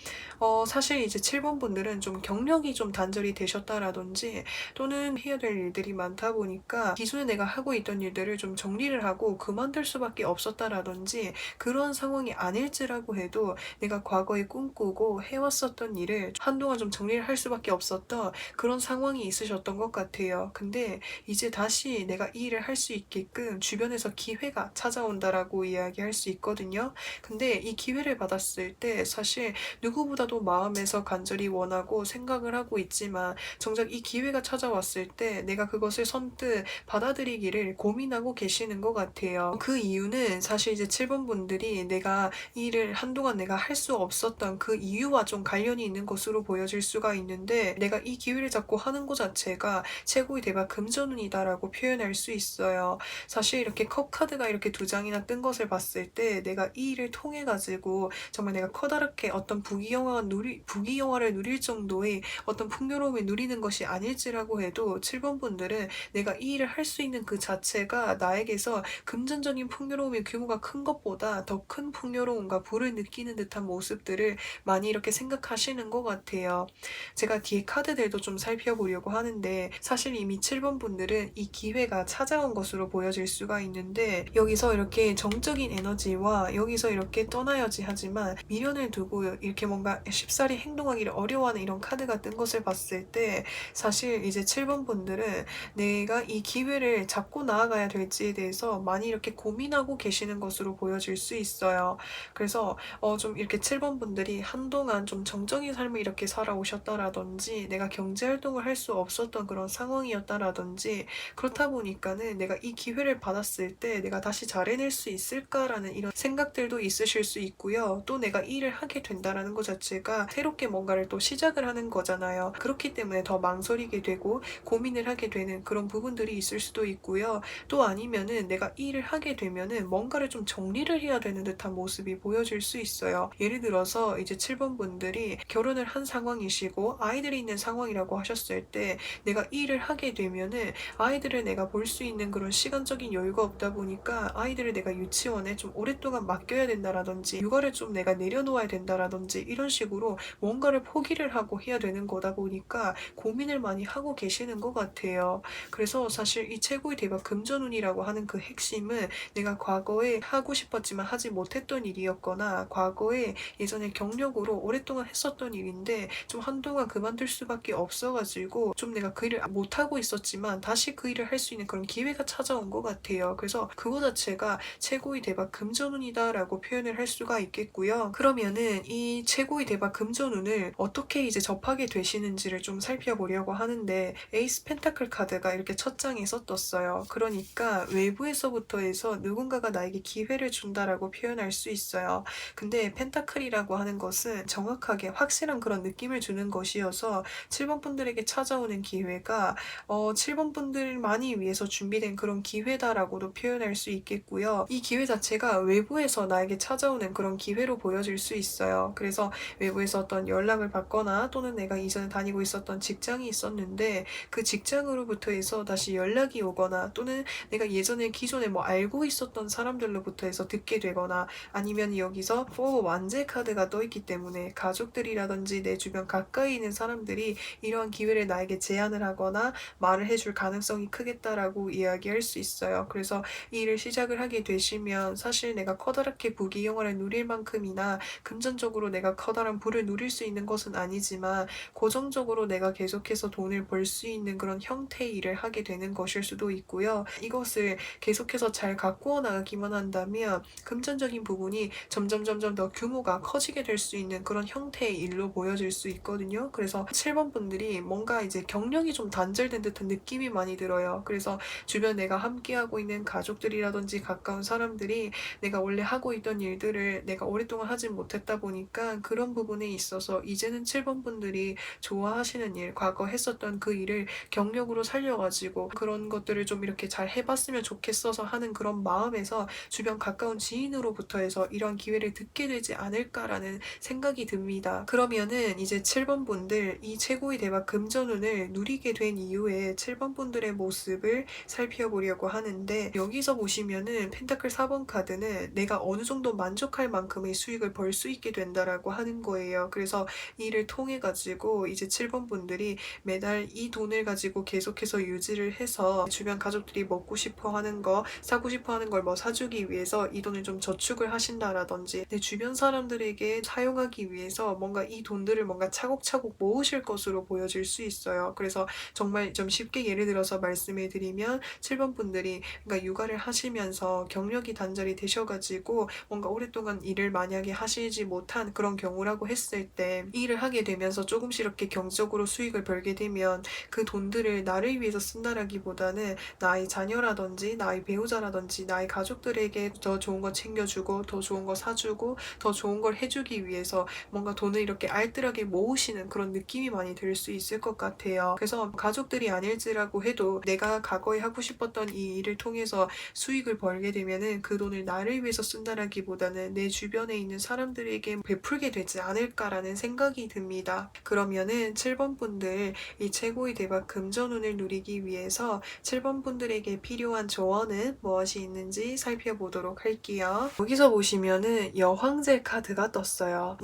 사실 이제 7번 분들은 좀 경력이 좀 단절이 되셨다라든지 또는 해야 될 일들이 많다 보니까 기존에 내가 하고 있던 일들을 좀 정리를 하고 그만둘 수밖에 없었다라든지 그런 상황이 아닐지라고 해도 내가 과거에 꿈꾸고 해왔었던 일을 한동안 좀 정리를 할 수밖에 없었던 그런 상황이 있으셨던 것 같아요. 근데 이제 다시 내가 이 일을 할 수 있게끔 주변에서 기회가 찾아온다라고 이야기할 수 있거든요. 근데 이 기회를 받았을 때 사실 누구보다도 마음에서 간절히 원하고 생각을 하고 있지만 정작 이 기회가 찾아왔을 때 내가 그것을 선뜻 받아들이기를 고민하고 계시는 것 같아요. 그 이유는 사실 이제 7번 분들이 내가 이 일을 한동안 내가 할 수 없었던 그 이유와 좀 관련이 있는 것으로 보여질 수가 있는데 내가 이 기회를 잡고 하는 것 자체가 최고의 대박 금전운이다라고 표현할 수 있어요. 사실 이렇게 컵 카드가 이렇게 두 장이나 뜬 것을 봤을 때 내가 이 일을 통해 가지고 정말 내가 커다랗게 어떤 부귀영화를 누릴 정도의 어떤 풍요로움을 누리는 것이 아닐지라고 해도 7번 분들은 내가 이 일을 할 수 있는 그 자체가 나에게서 금전적인 풍요로움의 규모가 큰 것보다 더 큰 풍요로움과 부를 느끼는 듯한 모습들을 많이 이렇게 생각하시는 것 같아요. 제가 뒤에 카드들도 좀 살펴보려고 하는데 사실 이미 7번 분들은 이 기회가 찾아온 것으로 보여질 수가 있는데 여기서 이렇게 정적인 에너지와 여기서 이렇게 떠나야지 하지만 미련을 두고 이렇게 뭔가 쉽사리 행동하기를 어려워하는 이런 카드가 뜬 것을 봤을 때 사실 이제 7번 분들은 내가 이 기회를 잡고 나아가야 될지에 대해서 많이 이렇게 고민하고 계시는 것으로 보여질 수 있어요. 그래서 좀 이렇게 7번 분들이 한동안 좀 정적인 삶을 이렇게 살아오셨다라든지 내가 경제활동을 할 수 없었던 그런 상황이었다라든지 그렇다 보니까는 내가 이 기회를 받았을 때 내가 다시 잘 해낼 수 있을까라는 이런 생각들도 있으실 수 있고요. 또 내가 이 일을 하게 된다라는 것 자체가 새롭게 뭔가를 또 시작을 하는 거잖아요. 그렇기 때문에 더 망설이게 되고 고민을 하게 되는 그런 부분들이 있을 수도 있고요. 또 아니면은 내가 이 일을 하게 되면은 뭔가를 좀 정리를 해야 되는 듯한 모습이 보여질 수 있어요. 예를 들어서 이제 7번 분들이 결혼을 한 상황이시고 아이들이 있는 상황이라고 하셨을 때 내가 이 일을 하게 되면은 아이들을 내가 볼 수 있는 그런 시간적인 여유가 없다 보니까 아이들을 내가 유치원에 좀 오랫동안 맡겨야 된다라든지 육아를 좀 내가 내려놓아야 된다라든지 이런 식으로 뭔가를 포기를 하고 해야 되는 거다 보니까 고민을 많이 하고 계시는 것 같아요. 그래서 사실 이 최고의 대박 금전운이라고 하는 그 핵심은 내가 과거에 하고 싶었지만 하지 못했던 일이었거나 과거에 예전에 경력으로 오랫동안 했었던 일인데 좀 한동안 그만둘 수밖에 없어가지고 좀 내가 그 일을 못하고 있었지만 다시 그 일을 할 수 있는 그런 기회가 찾아온 것 같아요. 그래서 그거 자체가 최고의 대박 금전운이다라고 표현을 할 수가 있겠고요. 그러면은 이 최고의 대박 금전운을 어떻게 이제 접하게 되시는지를 좀 살펴보려고 하는데 에이스 펜타클 카드가 이렇게 첫 장에서 떴어요. 그러니까 외부에서부터 해서 누군가가 나에게 기회를 준다라고 표현할 수 있어요. 근데 펜타클이라고 하는 것은 정확하게 확실한 그런 느낌을 주는 것이어서 7번 분들에게 찾아오는 기회가 7번 분들만이 위해서 준비된 그런 기회다라고도 표현할 수 있겠고요. 이 기회 자체가 외부에서 나에게 찾아오는 그런 기회로 보여질 수 있어요. 그래서 외부에서 어떤 연락을 받거나 또는 내가 이전에 다니고 있었던 직장이 있었는데 그 직장으로부터 해서 다시 연락이 오거나 또는 내가 예전에 기존에 뭐 알고 있었던 사람들로부터 해서 듣게 되거나 아니면 여기서 포 완제 카드가 떠있기 때문에 가족들이라든지 내 주변 가까이 있는 사람들이 이러한 기회를 나에게 제안을 하거나 말을 해줄 가능성이 크겠다라고 이야기할 수 있어요. 그래서 이 일을 시작을 하게 되시면 사실 내가 커다랗게 부귀영화를 누릴 만큼이나 금전적으로 내가 커다란 부를 누릴 수 있는 것은 아니지만 고정적으로 내가 계속해서 돈을 벌 수 있는 그런 형태의 일을 하게 되는 것일 수도 있고요. 이것을 계속해서 잘 가꾸어 나가기만 한다면 금전적인 부분이 점점 더 규모가 커지게 될 수 있는 그런 형태의 일로 보여질 보여질 수 있거든요. 그래서 7번 분들이 뭔가 이제 경력이 좀 단절된 듯한 느낌이 많이 들어요. 그래서 주변 내가 함께하고 있는 가족들이라든지 가까운 사람들이 내가 원래 하고 있던 일들을 내가 오랫동안 하진 못했다 보니까 그런 부분에 있어서 이제는 7번 분들이 좋아하시는 일, 과거 했었던 그 일을 경력으로 살려가지고 그런 것들을 좀 이렇게 잘 해봤으면 좋겠어서 하는 그런 마음에서 주변 가까운 지인으로부터 해서 이런 기회를 듣게 되지 않을까라는 생각이 듭니다. 그러면은 이제 7번 분들 이 최고의 대박 금전운을 누리게 된 이후에 7번 분들의 모습을 살펴보려고 하는데, 여기서 보시면은 펜타클 4번 카드는 내가 어느 정도 만족할 만큼의 수익을 벌 수 있게 된다라고 하는 거예요. 그래서 이를 통해 가지고 이제 7번 분들이 매달 이 돈을 가지고 계속해서 유지를 해서 주변 가족들이 먹고 싶어 하는 거, 사고 싶어 하는 걸 뭐 사주기 위해서 이 돈을 좀 저축을 하신다라든지 내 주변 사람들에게 사용하기 위해서 뭔가 이 돈들을 뭔가 차곡차곡 모으실 것으로 보여질 수 있어요. 그래서 정말 좀 쉽게 예를 들어서 말씀을 드리면 7번 분들이 그러니까 육아를 하시면서 경력이 단절이 되셔가지고 뭔가 오랫동안 일을 만약에 하시지 못한 그런 경우라고 했을 때 이 일을 하게 되면서 조금씩 이렇게 경제적으로 수익을 벌게 되면 그 돈들을 나를 위해서 쓴다라기보다는 나의 자녀라든지 나의 배우자라든지 나의 가족들에게 더 좋은 거 챙겨주고 더 좋은 거 사주고 더 좋은 걸 해주기 위해서 뭔가 돈을 이렇게 알뜰하게 모으시는 그런 느낌이 많이 들 수 있을 것 같아요. 그래서 가족들이 아닐지라고 해도 내가 과거에 하고 싶었던 이 일을 통해서 수익을 벌게 되면은 그 돈을 나를 위해서 쓴다라기보다는 내 주변에 있는 사람들에게 베풀게 되지 않을까라는 생각이 듭니다. 그러면은 7번 분들 이 최고의 대박 금전운을 누리기 위해서 7번 분들에게 필요한 조언은 무엇이 있는지 살펴보도록 할게요. 여기서 보시면은 여황제 카드가 떴어요.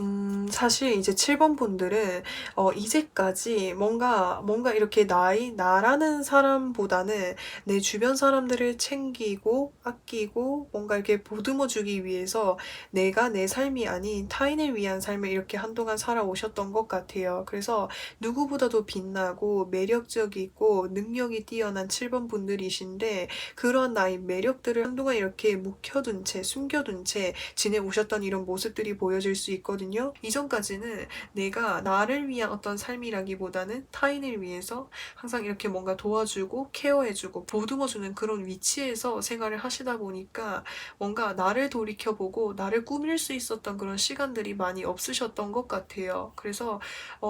사실 이제 7번 분들은 이제까지 뭔가 이렇게 나라는 사람보다는 내 주변 사람들을 챙기고 아끼고 뭔가 이렇게 보듬어 주기 위해서 내가 내 삶이 아닌 타인을 위한 삶을 이렇게 한동안 살아오셨던 것 같아요. 그래서 누구보다도 빛나고 매력적이고 능력이 뛰어난 7번 분들이신데 그런 나의 매력들을 한동안 이렇게 묵혀둔 채 숨겨둔 채 지내오셨던 이런 모습들이 보여질 수 있거든요. 이전까지는 내가 나를 위한 어떤 삶이라기보다는 타인을 위해서 항상 이렇게 뭔가 도와주고 케어해주고 보듬어주는 그런 위치에서 생활을 하시다 보니까 뭔가 나를 돌이켜보고 나를 꾸밀 수 있었던 그런 시간들이 많이 없으셨던 것 같아요. 그래서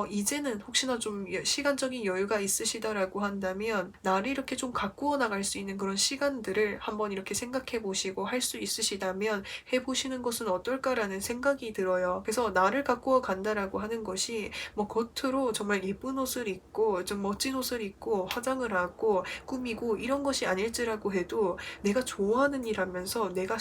이제는 혹시나 좀 시간적인 여유가 있으시다라고 한다면 나를 이렇게 좀 가꾸어 나갈 수 있는 그런 시간들을 한번 이렇게 생각해 보시고 할 수 있으시다면 해보시는 것은 어떨까라는 생각이 들어요. 그래서 나를 가꾸어 간다라고 하는 것이 뭐 겉으로 정말 예쁜 옷을 입고 좀 멋진 옷을 입고 화장을 하고 꾸미고 이런 것이 아닐지라고 해도 내가 좋아하는 일 하면서 내가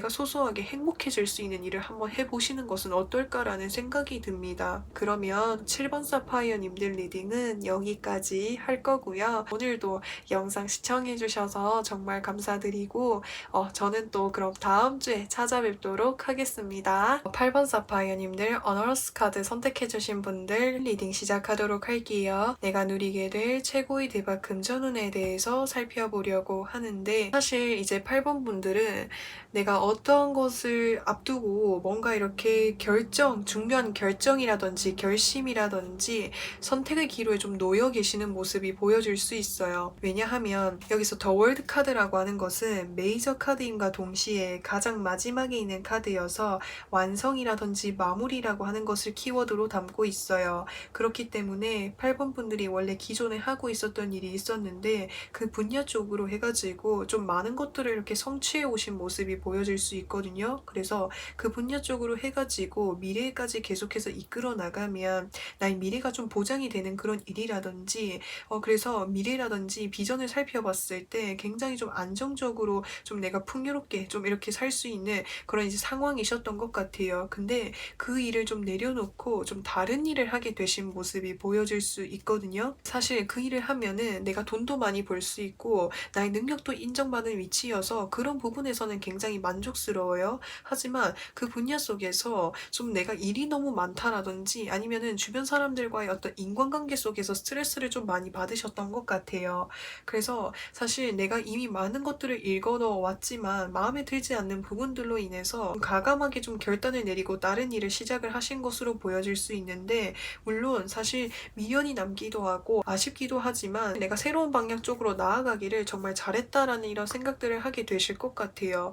소소하게 행복해질 수 있는 일을 한번 해보시는 것은 어떨까라는 생각이 듭니다. 그러면 7번 사파이어님들 리딩은 여기까지 할 거고요. 오늘도 영상 시청해주셔서 정말 감사드리고 저는 또 그럼 다음 주에 찾아뵙도록 하겠습니다. 8번 사파이어님들 어너러스 카드 선택해주신 분들 리딩 시작하도록 할게요. 내가 누리게 될 최고의 대박 금전운에 대해서 살펴보려고 하는데, 사실 이제 8번 분들은 내가 어떠한 것을 앞두고 뭔가 이렇게 중요한 결정이라든지 결심이라든지 선택의 기로에 좀 놓여 계시는 모습이 보여질 수 있어요. 왜냐하면 여기서 더 월드 카드라고 하는 것은 메이저 카드임과 동시에 가장 마지막에 있는 카드여서 완성이라든지 마무리라고 하는 것을 키워드로 담고 있어요. 그렇기 때문에 8번 분들이 원래 기존에 하고 있었던 일이 있었는데 그 분야 쪽으로 해가지고 좀 많은 것들을 이렇게 성취해 오신 모습이 보여질 수 있거든요. 그래서 그 분야 쪽으로 해가지고 미래까지 계속해서 이끌어 나가면 나의 미래가 좀 보장이 되는 그런 일이라든지 그래서 미래라든지 비전을 살펴봤을 때 굉장히 좀 안정적으로 좀 내가 풍요롭게 좀 이렇게 살 수 있는 그런 이제 상황이셨던 것 같아요. 근데 그 일을 좀 내려놓고 좀 다른 일을 하게 되신 모습이 보여질 수 있거든요. 사실 그 일을 하면은 내가 돈도 많이 벌 수 있고 나의 능력도 인정받는 위치여서 그런 부분에서는 굉장히 만족스러워요. 하지만 그 분야 속에서 좀 내가 일이 너무 많다라든지 아니면은 주변 사람들과의 어떤 인간관계 속에서 스트레스를 좀 많이 받으셨던 것 같아요. 그래서 사실 내가 이미 많은 것들을 읽어 넣어 왔지만 마음에 들지 않는 부분들로 인해서 가감하게 좀 결단을 내리고 다른 일을 시작을 하신 것으로 보여질 수 있는데, 물론 사실 미련이 남기도 하고 아쉽기도 하지만 내가 새로운 방향 쪽으로 나아가기를 정말 잘했다라는 이런 생각들을 하게 되실 것 같아요.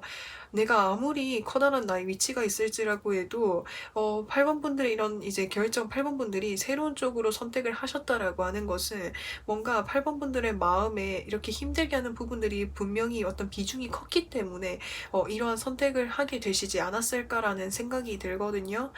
내가 아무리 커다란 나의 위치가 있을지라고 해도 8번 분들의 이런 이제 결정 8번 분들이 새로운 쪽으로 선택을 하셨다라고 하는 것은 뭔가 8번 분들의 마음에 이렇게 힘들게 하는 부분들이 분명히 어떤 비중이 컸기 때문에 이러한 선택을 하게 되시지 않았을까라는 생각이 들거든요.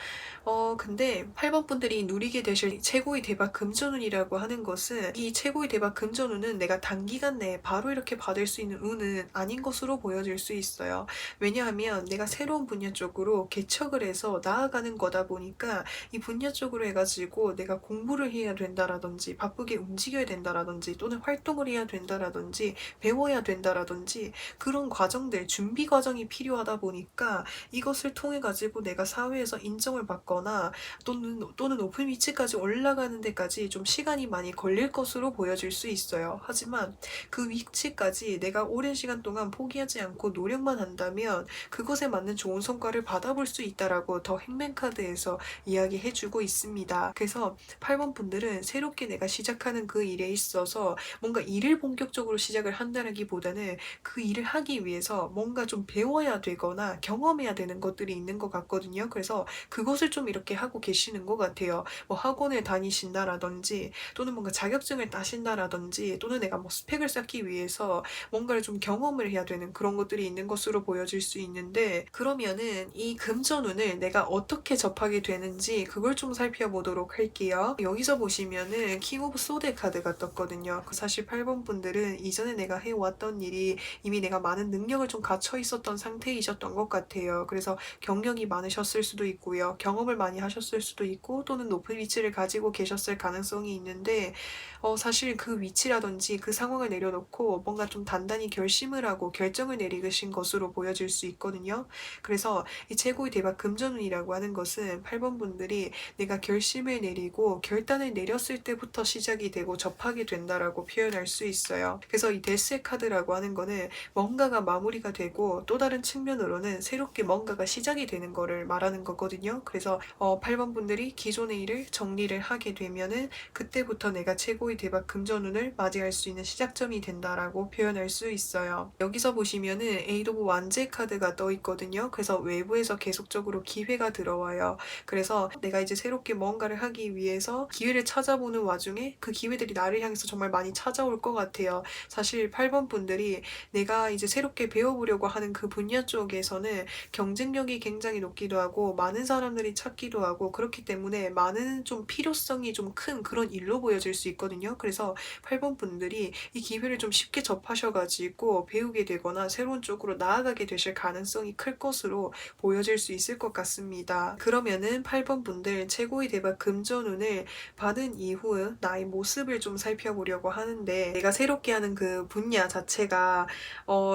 근데 8번 분들이 누리게 되실 최고의 대박 금전운이라고 하는 것은, 이 최고의 대박 금전운은 내가 단기간 내에 바로 이렇게 받을 수 있는 운은 아닌 것으로 보여질 수 있어요. 왜냐하면 내가 새로운 분야 쪽으로 개척을 해서 나아가는 거다 보니까 이 분야 쪽으로 해가지고 내가 공부를 해야 된다라든지 바쁘게 움직여야 된다라든지 또는 활동을 해야 된다라든지 배워야 된다라든지 그런 과정들, 준비 과정이 필요하다 보니까 이것을 통해 가지고 내가 사회에서 인정을 받거나 또는 높은 위치까지 올라가는 데까지 좀 시간이 많이 걸릴 것으로 보여질 수 있어요. 하지만 그 위치까지 내가 오랜 시간 동안 포기하지 않고 노력만 한다면 그것에 맞는 좋은 성과를 받아볼 수 있다라고 더 행맨카드에서 이야기해주고 있습니다. 그래서 8번 분들은 새롭게 내가 시작하는 그 일에 있어서 뭔가 일을 본격적으로 시작을 한다라기보다는 그 일을 하기 위해서 뭔가 좀 배워야 되거나 경험해야 되는 것들이 있는 것 같거든요. 그래서 그것을 좀 이렇게 하고 계시는 것 같아요. 뭐 학원을 다니신다라든지 또는 뭔가 자격증을 따신다라든지 또는 내가 뭐 스펙을 쌓기 위해서 뭔가를 좀 경험을 해야 되는 그런 것들이 있는 것으로 보여질 수 있는데, 그러면은 이 금전운을 내가 어떻게 접하게 되는지 그걸 좀 살펴보도록 할게요. 여기서 보시면은 킹 오브 소드 카드가 떴거든요. 사실 8번 분들은 이전에 내가 해왔던 일이 이미 내가 많은 능력을 좀 갖춰 있었던 상태이셨던 것 같아요. 그래서 경력이 많으셨을 수도 있고요. 경험을 많이 하셨을 수도 있고 또는 높은 위치를 가지고 계셨을 가능성이 있는데, 사실 그 위치라든지 그 상황을 내려놓고 뭔가 좀 단단히 결심을 하고 결정을 내리신 것으로 보여질 수 있거든요. 그래서 이 최고의 대박 금전운이라고 하는 것은 8번 분들이 내가 결심을 내리고 결단을 내렸을 때부터 시작이 되고 접하게 된다라고 표현할 수 있어요. 그래서 이 데스의 카드라고 하는 거는 뭔가가 마무리가 되고 또 다른 측면으로는 새롭게 뭔가가 시작이 되는 거를 말하는 거거든요. 그래서 8번 분들이 기존의 일을 정리를 하게 되면은 그때부터 내가 최고의 대박 금전운을 맞이할 수 있는 시작점이 된다라고 표현할 수 있어요. 여기서 보시면은 에이드 오브 완제 카드가 떠 있거든요. 그래서 외부에서 계속적으로 기회가 들어와요. 그래서 내가 이제 새롭게 뭔가를 하기 위해서 기회를 찾아보는 와중에 그 기회들이 나를 향해서 정말 많이 찾아올 것 같아요. 사실 8번 분들이 내가 이제 새롭게 배워보려고 하는 그 분야 쪽에서는 경쟁력이 굉장히 높기도 하고 많은 사람들이 찾기도 하고 그렇기 때문에 많은 좀 필요성이 좀 큰 그런 일로 보여질 수 있거든요. 그래서 8번 분들이 이 기회를 좀 쉽게 접하셔가지고 배우게 되거나 새로운 쪽으로 나아가게 되실 가능성이 클 것으로 보여질 수 있을 것 같습니다. 그러면은 8번 분들 최고의 대박 금전운을 받은 이후 나의 모습을 좀 살펴보려고 하는데, 내가 새롭게 하는 그 분야 자체가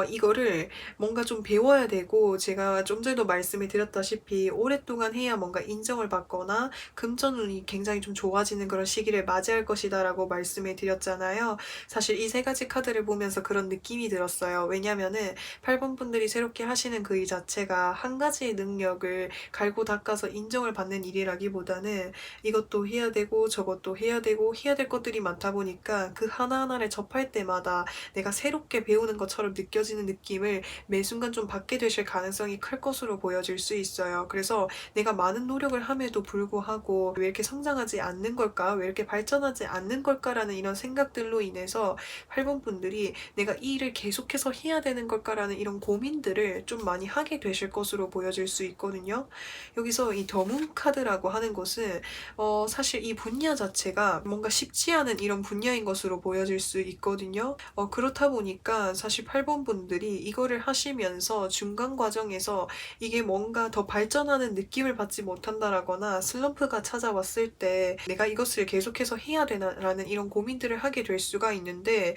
이거를 뭔가 좀 배워야 되고, 제가 좀 전에도 말씀을 드렸다시피 오랫동안 해야 뭔가 인정을 받거나 금전운이 굉장히 좀 좋아지는 그런 시기를 맞이할 것이다 라고 말씀을 드렸잖아요. 사실 이 세 가지 카드를 보면서 그런 느낌이 들었어요. 왜냐면은 8번 분들이 새롭게 하시는 그 일 자체가 한 가지의 능력을 갈고 닦아서 인정을 받는 일이라기보다는 이것도 해야 되고 저것도 해야 되고 해야 될 것들이 많다 보니까 그 하나하나를 접할 때마다 내가 새롭게 배우는 것처럼 느껴지는 느낌을 매 순간 좀 받게 되실 가능성이 클 것으로 보여질 수 있어요. 그래서 내가 많은 노력을 함에도 불구하고 왜 이렇게 성장하지 않는 걸까? 왜 이렇게 발전하지 않는 걸까라는 이런 생각들로 인해서 8번 분들이 내가 이 일을 계속해서 해야 되는 걸까라는 이런 고민들을 좀 많이 하게 되실 것으로 보여질 수 있거든요. 여기서 이 더문 카드라고 하는 것은 사실 이 분야 자체가 뭔가 쉽지 않은 이런 분야인 것으로 보여질 수 있거든요. 그렇다 보니까 사실 8번 분들이 이거를 하시면서 중간 과정에서 이게 뭔가 더 발전하는 느낌을 받지 못한다라거나 슬럼프가 찾아왔을 때 내가 이것을 계속해서 해야 되나라는 이런 고민들을 하게 될 수가 있는데,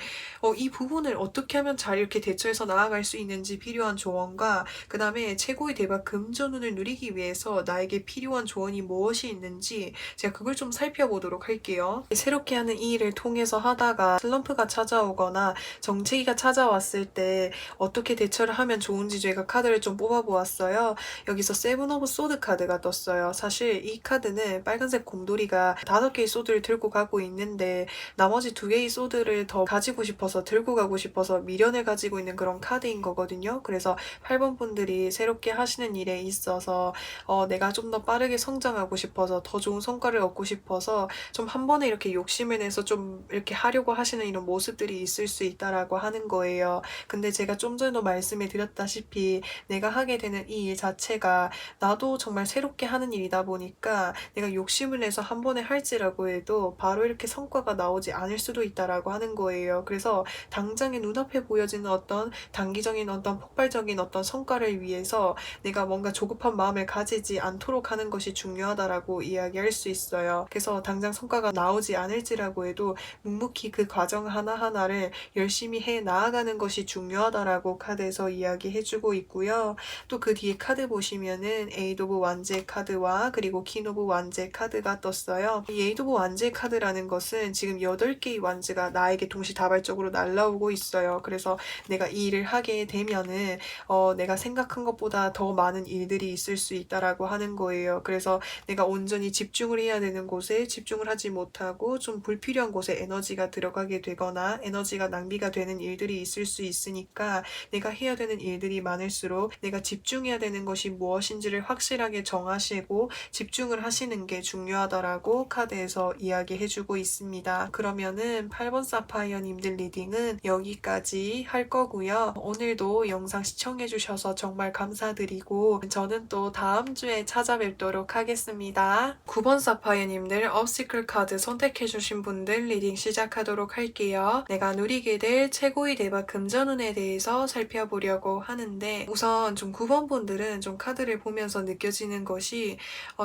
이 부분을 어떻게 하면 잘 이렇게 대처해서 나아갈 수 있는지 필요한 조언 조언과 그 다음에 최고의 대박 금전운을 누리기 위해서 나에게 필요한 조언이 무엇이 있는지 제가 그걸 좀 살펴보도록 할게요. 새롭게 하는 이 일을 통해서 하다가 슬럼프가 찾아오거나 정체기가 찾아왔을 때 어떻게 대처를 하면 좋은지 제가 카드를 좀 뽑아보았어요. 여기서 세븐 오브 소드 카드가 떴어요. 사실 이 카드는 빨간색 곰돌이가 5개의 소드를 들고 가고 있는데 나머지 2개의 소드를 더 가지고 싶어서 들고 가고 싶어서 미련을 가지고 있는 그런 카드인 거거든요. 그래서 8번 분들이 새롭게 하시는 일에 있어서 내가 좀 더 빠르게 성장하고 싶어서 더 좋은 성과를 얻고 싶어서 좀 한 번에 이렇게 욕심을 내서 좀 이렇게 하려고 하시는 이런 모습들이 있을 수 있다라고 하는 거예요. 근데 제가 좀 전에도 말씀을 드렸다시피 내가 하게 되는 이 일 자체가 나도 정말 새롭게 하는 일이다 보니까 내가 욕심을 내서 한 번에 할지라고 해도 바로 이렇게 성과가 나오지 않을 수도 있다라고 하는 거예요. 그래서 당장에 눈앞에 보여지는 어떤 단기적인 어떤 폭발적인 어떤 성과를 위해서 내가 뭔가 조급한 마음을 가지지 않도록 하는 것이 중요하다라고 이야기할 수 있어요. 그래서 당장 성과가 나오지 않을지라고 해도 묵묵히 그 과정 하나하나를 열심히 해 나아가는 것이 중요하다라고 카드에서 이야기해주고 있고요. 또 그 뒤에 카드 보시면은 에이드 오브 완제 카드와 그리고 퀸 오브 완제 카드가 떴어요. 이 에이드 오브 완제 카드라는 것은 지금 8개의 완즈가 나에게 동시다발적으로 날라오고 있어요. 그래서 내가 이 일을 하게 되면은 내가 생각한 것보다 더 많은 일들이 있을 수 있다라고 하는 거예요. 그래서 내가 온전히 집중을 해야 되는 곳에 집중을 하지 못하고 좀 불필요한 곳에 에너지가 들어가게 되거나 에너지가 낭비가 되는 일들이 있을 수 있으니까 내가 해야 되는 일들이 많을수록 내가 집중해야 되는 것이 무엇인지를 확실하게 정하시고 집중을 하시는 게 중요하다라고 카드에서 이야기해주고 있습니다. 그러면은 8번 사파이어님들 리딩은 여기까지 할 거고요. 오늘도 영상 시청해주셔서 정말 감사드리고 저는 또 다음 주에 찾아뵙도록 하겠습니다. 9번 사파이어님들 업시클 카드 선택해주신 분들 리딩 시작하도록 할게요. 내가 누리게 될 최고의 대박 금전운에 대해서 살펴보려고 하는데 우선 좀 9번 분들은 좀 카드를 보면서 느껴지는 것이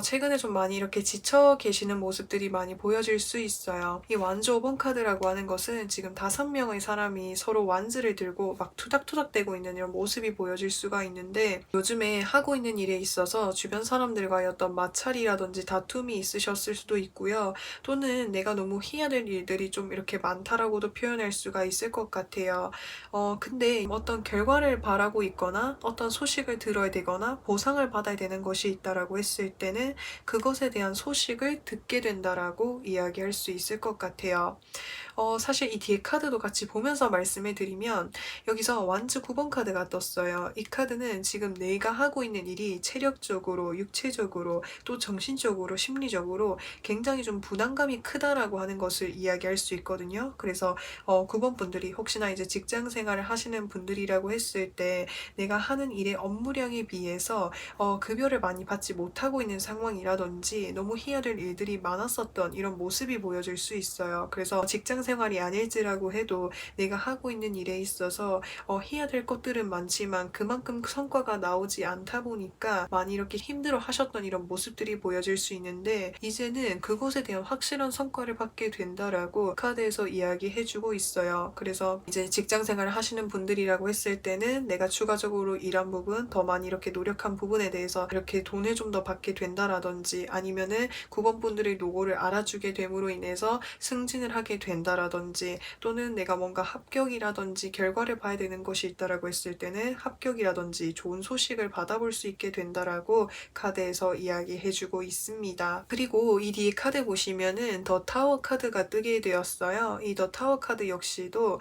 최근에 좀 많이 이렇게 지쳐 계시는 모습들이 많이 보여질 수 있어요. 이 완즈 5번 카드라고 하는 것은 지금 5명의 사람이 서로 완즈를 들고 막 투닥투닥대고 있는 이런 모습이 보여질 수가 있는데 요즘에 하고 있는 일에 있어서 주변 사람들과의 어떤 마찰이라든지 다툼이 있으셨을 수도 있고요. 또는 내가 너무 해야 될 일들이 좀 이렇게 많다라고도 표현할 수가 있을 것 같아요. 근데 어떤 결과를 바라고 있거나 어떤 소식을 들어야 되거나 보상을 받아야 되는 것이 있다라고 했을 때는 그것에 대한 소식을 듣게 된다라고 이야기할 수 있을 것 같아요. 사실 이 뒤에 카드도 같이 보면서 말씀을 드리면 여기서 완즈 9번 카드가 떴어요. 이 카드는 지금 내가 하고 있는 일이 체력적으로, 육체적으로, 또 정신적으로, 심리적으로 굉장히 좀 부담감이 크다라고 하는 것을 이야기할 수 있거든요. 그래서 9번 분들이 혹시나 이제 직장 생활을 하시는 분들이라고 했을 때 내가 하는 일의 업무량에 비해서 급여를 많이 받지 못하고 있는 상황이라든지 너무 해야 될 일들이 많았었던 이런 모습이 보여질 수 있어요. 그래서 직장 생활이 아닐지라고 해도 내가 하고 있는 일에 있어서 해야 될 것들은 많지만 그만큼 성과가 나오지 않다 보니까 많이 이렇게 힘들어 하셨던 이런 모습들이 보여질 수 있는데 이제는 그것에 대한 확실한 성과를 받게 된다라고 카드에서 이야기해주고 있어요. 그래서 이제 직장 생활을 하시는 분들이라고 했을 때는 내가 추가적으로 일한 부분, 더 많이 이렇게 노력한 부분에 대해서 이렇게 돈을 좀 더 받게 된다라든지 아니면은 9번 분들의 노고를 알아주게 됨으로 인해서 승진을 하게 된다라든지 또는 내가 뭔가 합격이라든지 결과를 봐야 되는 것이 있다라고 했을 때는 합격이라든지 좋은 소식을 받아볼 수 있게 된다라고 카드에서 이야기해주고 있습니다. 그리고 이 뒤에 카드 보시면은 더 타워 카드가 뜨게 되었어요. 이 더 타워 카드 역시도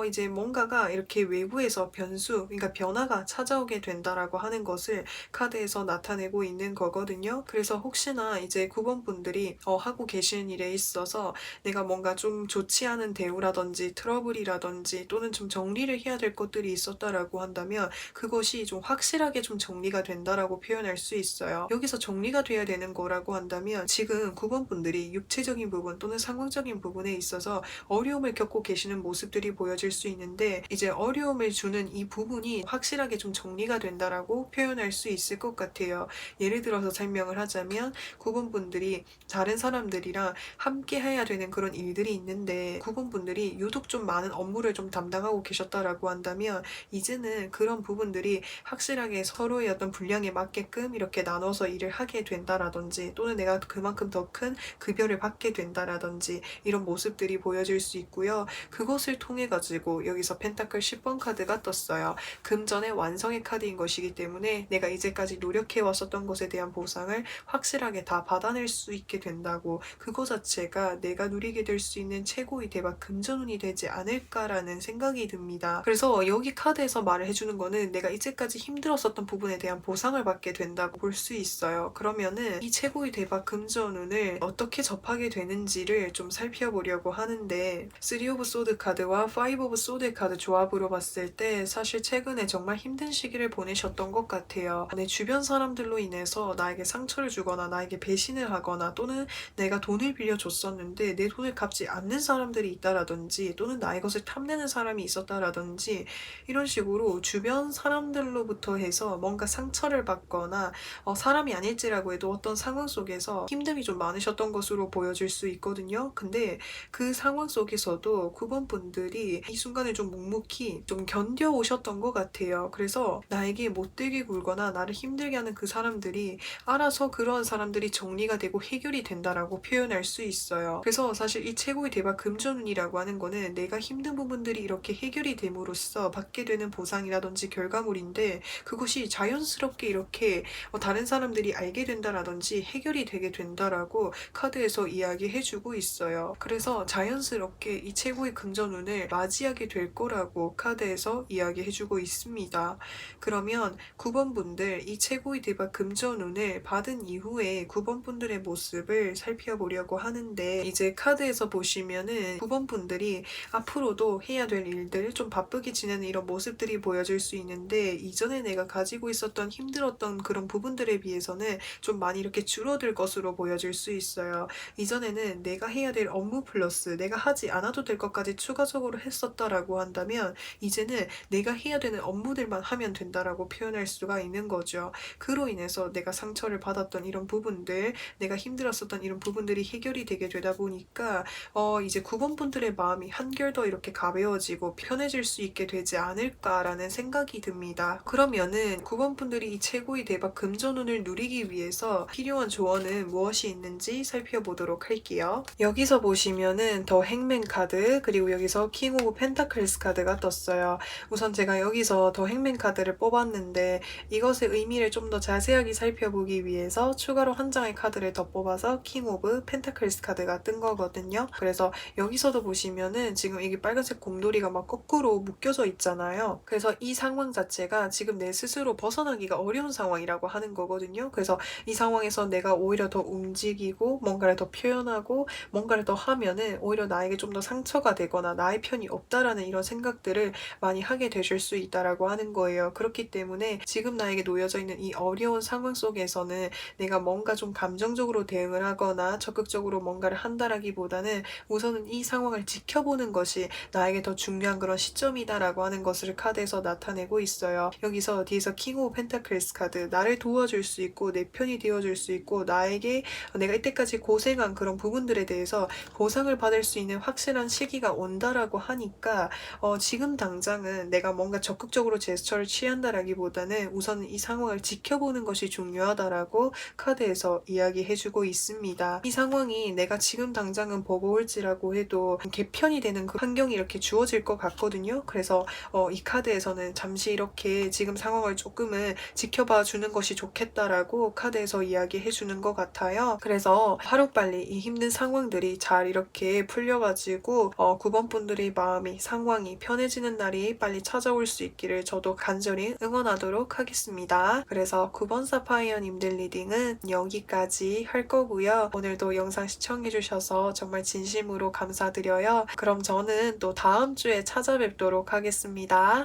이제 뭔가가 이렇게 외부에서 변수, 그러니까 변화가 찾아오게 된다라고 하는 것을 카드에서 나타내고 있는 거거든요. 그래서 혹시나 이제 9번 분들이 하고 계시는 일에 있어서 내가 뭔가 좀 좋지 않은 대우라든지 트러블이라든지 또는 좀 정리를 해야 될 것들이 있었다라고 한다면 그것이 좀 확실하게 좀 정리가 된다라고 표현할 수 있어요. 여기서 정리가 돼야 되는 거라고 한다면 지금 9번 분들이 육체적인 부분 또는 상황적인 부분에 있어서 어려움을 겪고 계시는 모습들이 보여질 수 있는데 이제 어려움을 주는 이 부분이 확실하게 좀 정리가 된다라고 표현할 수 있을 것 같아요. 예를 들어서 설명을 하자면 9번 분들이 다른 사람들이랑 함께 해야 되는 그런 일들이 있는데 9번 분들이 유독 좀 많은 업무를 좀 담당하고 계셨다라고 한다면 이제는 그런 부분들이 확실하게 서로의 어떤 분량에 맞게끔 이렇게 나눠서 일을 하게 된다라든지, 또는 내가 그만큼 더 큰 급여를 받게 된다라든지, 이런 모습들이 보여질 수 있고요. 그것을 통해 가지고 여기서 펜타클 10번 카드가 떴어요. 금전의 완성의 카드인 것이기 때문에 내가 이제까지 노력해 왔었던 것에 대한 보상을 확실하게 다 받아낼 수 있게 된다고, 그거 자체가 내가 누리게 될 수 있는 최고의 대박 금전운이 되지 않을까라는 생각이 듭니다. 그래서 여기 카드에서 말을 해주는 거는 내가 이제까지 힘들었었던 부분에 대한 보상을 받게 된다고 볼 수 있어요. 그러면은 이 최고의 대박 금전운을 어떻게 접하게 되는지를 좀 살펴보려고 하는데, 3 오브 소드 카드와 5 오브 소드 카드 조합으로 봤을 때 사실 최근에 정말 힘든 시기를 보내셨던 것 같아요. 내 주변 사람들로 인해서 나에게 상처를 주거나 나에게 배신을 하거나, 또는 내가 돈을 빌려줬었는데 내 돈을 갚지 않는 사람들이 있다라든지, 또는 나의 것을 탐내는 사람이 있었다라든지, 이런 식으로 주변 사람들로부터 해서 뭔가 상처를 받거나 사람이 아닐지라고 해도 어떤 상황 속에서 힘듦이 좀 많으셨던 것으로 보여질 수 있거든요. 근데 그 상황 속에서도 9번 분들이 이 순간을 좀 묵묵히 좀 견뎌오셨던 것 같아요. 그래서 나에게 못되게 굴거나 나를 힘들게 하는 그 사람들이 알아서 그런 사람들이 정리가 되고 해결이 된다라고 표현할 수 있어요. 그래서 사실 이 최고의 대박 금전운이라고 하는 거는 내가 힘든 부분들이 이렇게 해결이 됨으로써 받게 되는 보상이라든지 결과물인데, 그것이 자연스럽게 이렇게 다른 사람들이 알게 된다라든지 해결이 되게 된다라고 카드에서 이야기해주고 있어요. 그래서 자연스럽게 이 최고의 금전운을 맞이하게 될 거라고 카드에서 이야기해주고 있습니다. 그러면 9번 분들, 이 최고의 대박 금전운을 받은 이후에 9번 분들의 모습을 살펴보려고 하는데, 이제 카드에서 보시면은 9번 분들이 앞으로도 해야 될 일들, 좀 바쁘게 지내는 이런 모습들이 보여질 수 있는데, 이전에 내가 가지고 있었던 힘들었던 그런 부분들에 비해서는 좀 많이 이렇게 줄어들 것으로 보여질 수 있어요. 이전에는 내가 해야 될 업무 플러스 내가 하지 않아도 될 것까지 추가적으로 했었다라고 한다면, 이제는 내가 해야 되는 업무들만 하면 된다라고 표현할 수가 있는 거죠. 그로 인해서 내가 상처를 받았던 이런 부분들, 내가 힘들었었던 이런 부분들이 해결이 되게 되다 보니까 이제 9번 분들의 마음이 한결 더 이렇게 가벼워지고 편해질 수 있게 되지 않을까라는 생각이 듭니다. 그러면은 9번 분들이 이 최고의 대박 금전운을 누리기 위해서 필요한 조언은 무엇이 있는지 살펴보도록 할게요. 여기서 보시면은 더 행맨 카드, 그리고 여기서 킹 오브 펜타클스 카드가 떴어요. 우선 제가 여기서 더 행맨 카드를 뽑았는데, 이것의 의미를 좀 더 자세하게 살펴보기 위해서 추가로 한 장의 카드를 더 뽑아서 킹 오브 펜타클스 카드가 뜬 거거든요. 그래서 여기서도 보시면은 지금 이게 빨간색 곰돌이가 막 거꾸로 묶여져 있잖아요. 그래서 이 상황 자체가 지금 내 스스로 벗어나기가 어려운 상황이라고 하는 거거든요. 그래서 이 상황에서 내가 오히려 더 움직이고 뭔가를 더 표현하고 뭔가를 더 하면은 오히려 나에게 좀 더 상처가 되거나 나의 편이 없다라는 이런 생각들을 많이 하게 되실 수 있다라고 하는 거예요. 그렇기 때문에 지금 나에게 놓여져 있는 이 어려운 상황 속에서는 내가 뭔가 좀 감정적으로 대응을 하거나 적극적으로 뭔가를 한다라기보다는 우선은 이 상황을 지켜보는 것이 나에게 더 중요한 그런 시점이다라고 하는 것을 카드에서 나타내고 있어요. 여기서 뒤에서 킹 오브 펜타클스 카드, 나를 도와줄 수 있고 내 편이 되어줄 수 있고 나에게 내가 이때까지 고생한 그런 부분들에 대해서 보상을 받을 수 있는 확실한 시기가 온다라고 하니까 지금 당장은 내가 뭔가 적극적으로 제스처를 취한다라기보다는 우선 이 상황을 지켜보는 것이 중요하다라고 카드에서 이야기해주고 있습니다. 이 상황이 내가 지금 당장은 버거울지라고 해도 개편이 되는 그 환경이 이렇게 주어질 것 같거든요. 그래서 이 카드에서는 잠시 이렇게 지금 상황을 조금은 지켜봐 주는 것이 좋겠다라고 카드에서 이야기해 주는 것 같아요. 그래서 하루빨리 이 힘든 상황들이 잘 이렇게 풀려가지고 9번 분들의 마음이, 상황이 편해지는 날이 빨리 찾아올 수 있기를 저도 간절히 응원하도록 하겠습니다. 그래서 9번 사파이어님들 리딩은 여기까지 할 거고요. 오늘도 영상 시청해주셔서 정말 진심으로 감사드려요. 그럼 저는 또 다음 주에 찾아뵙도록 하겠습니다.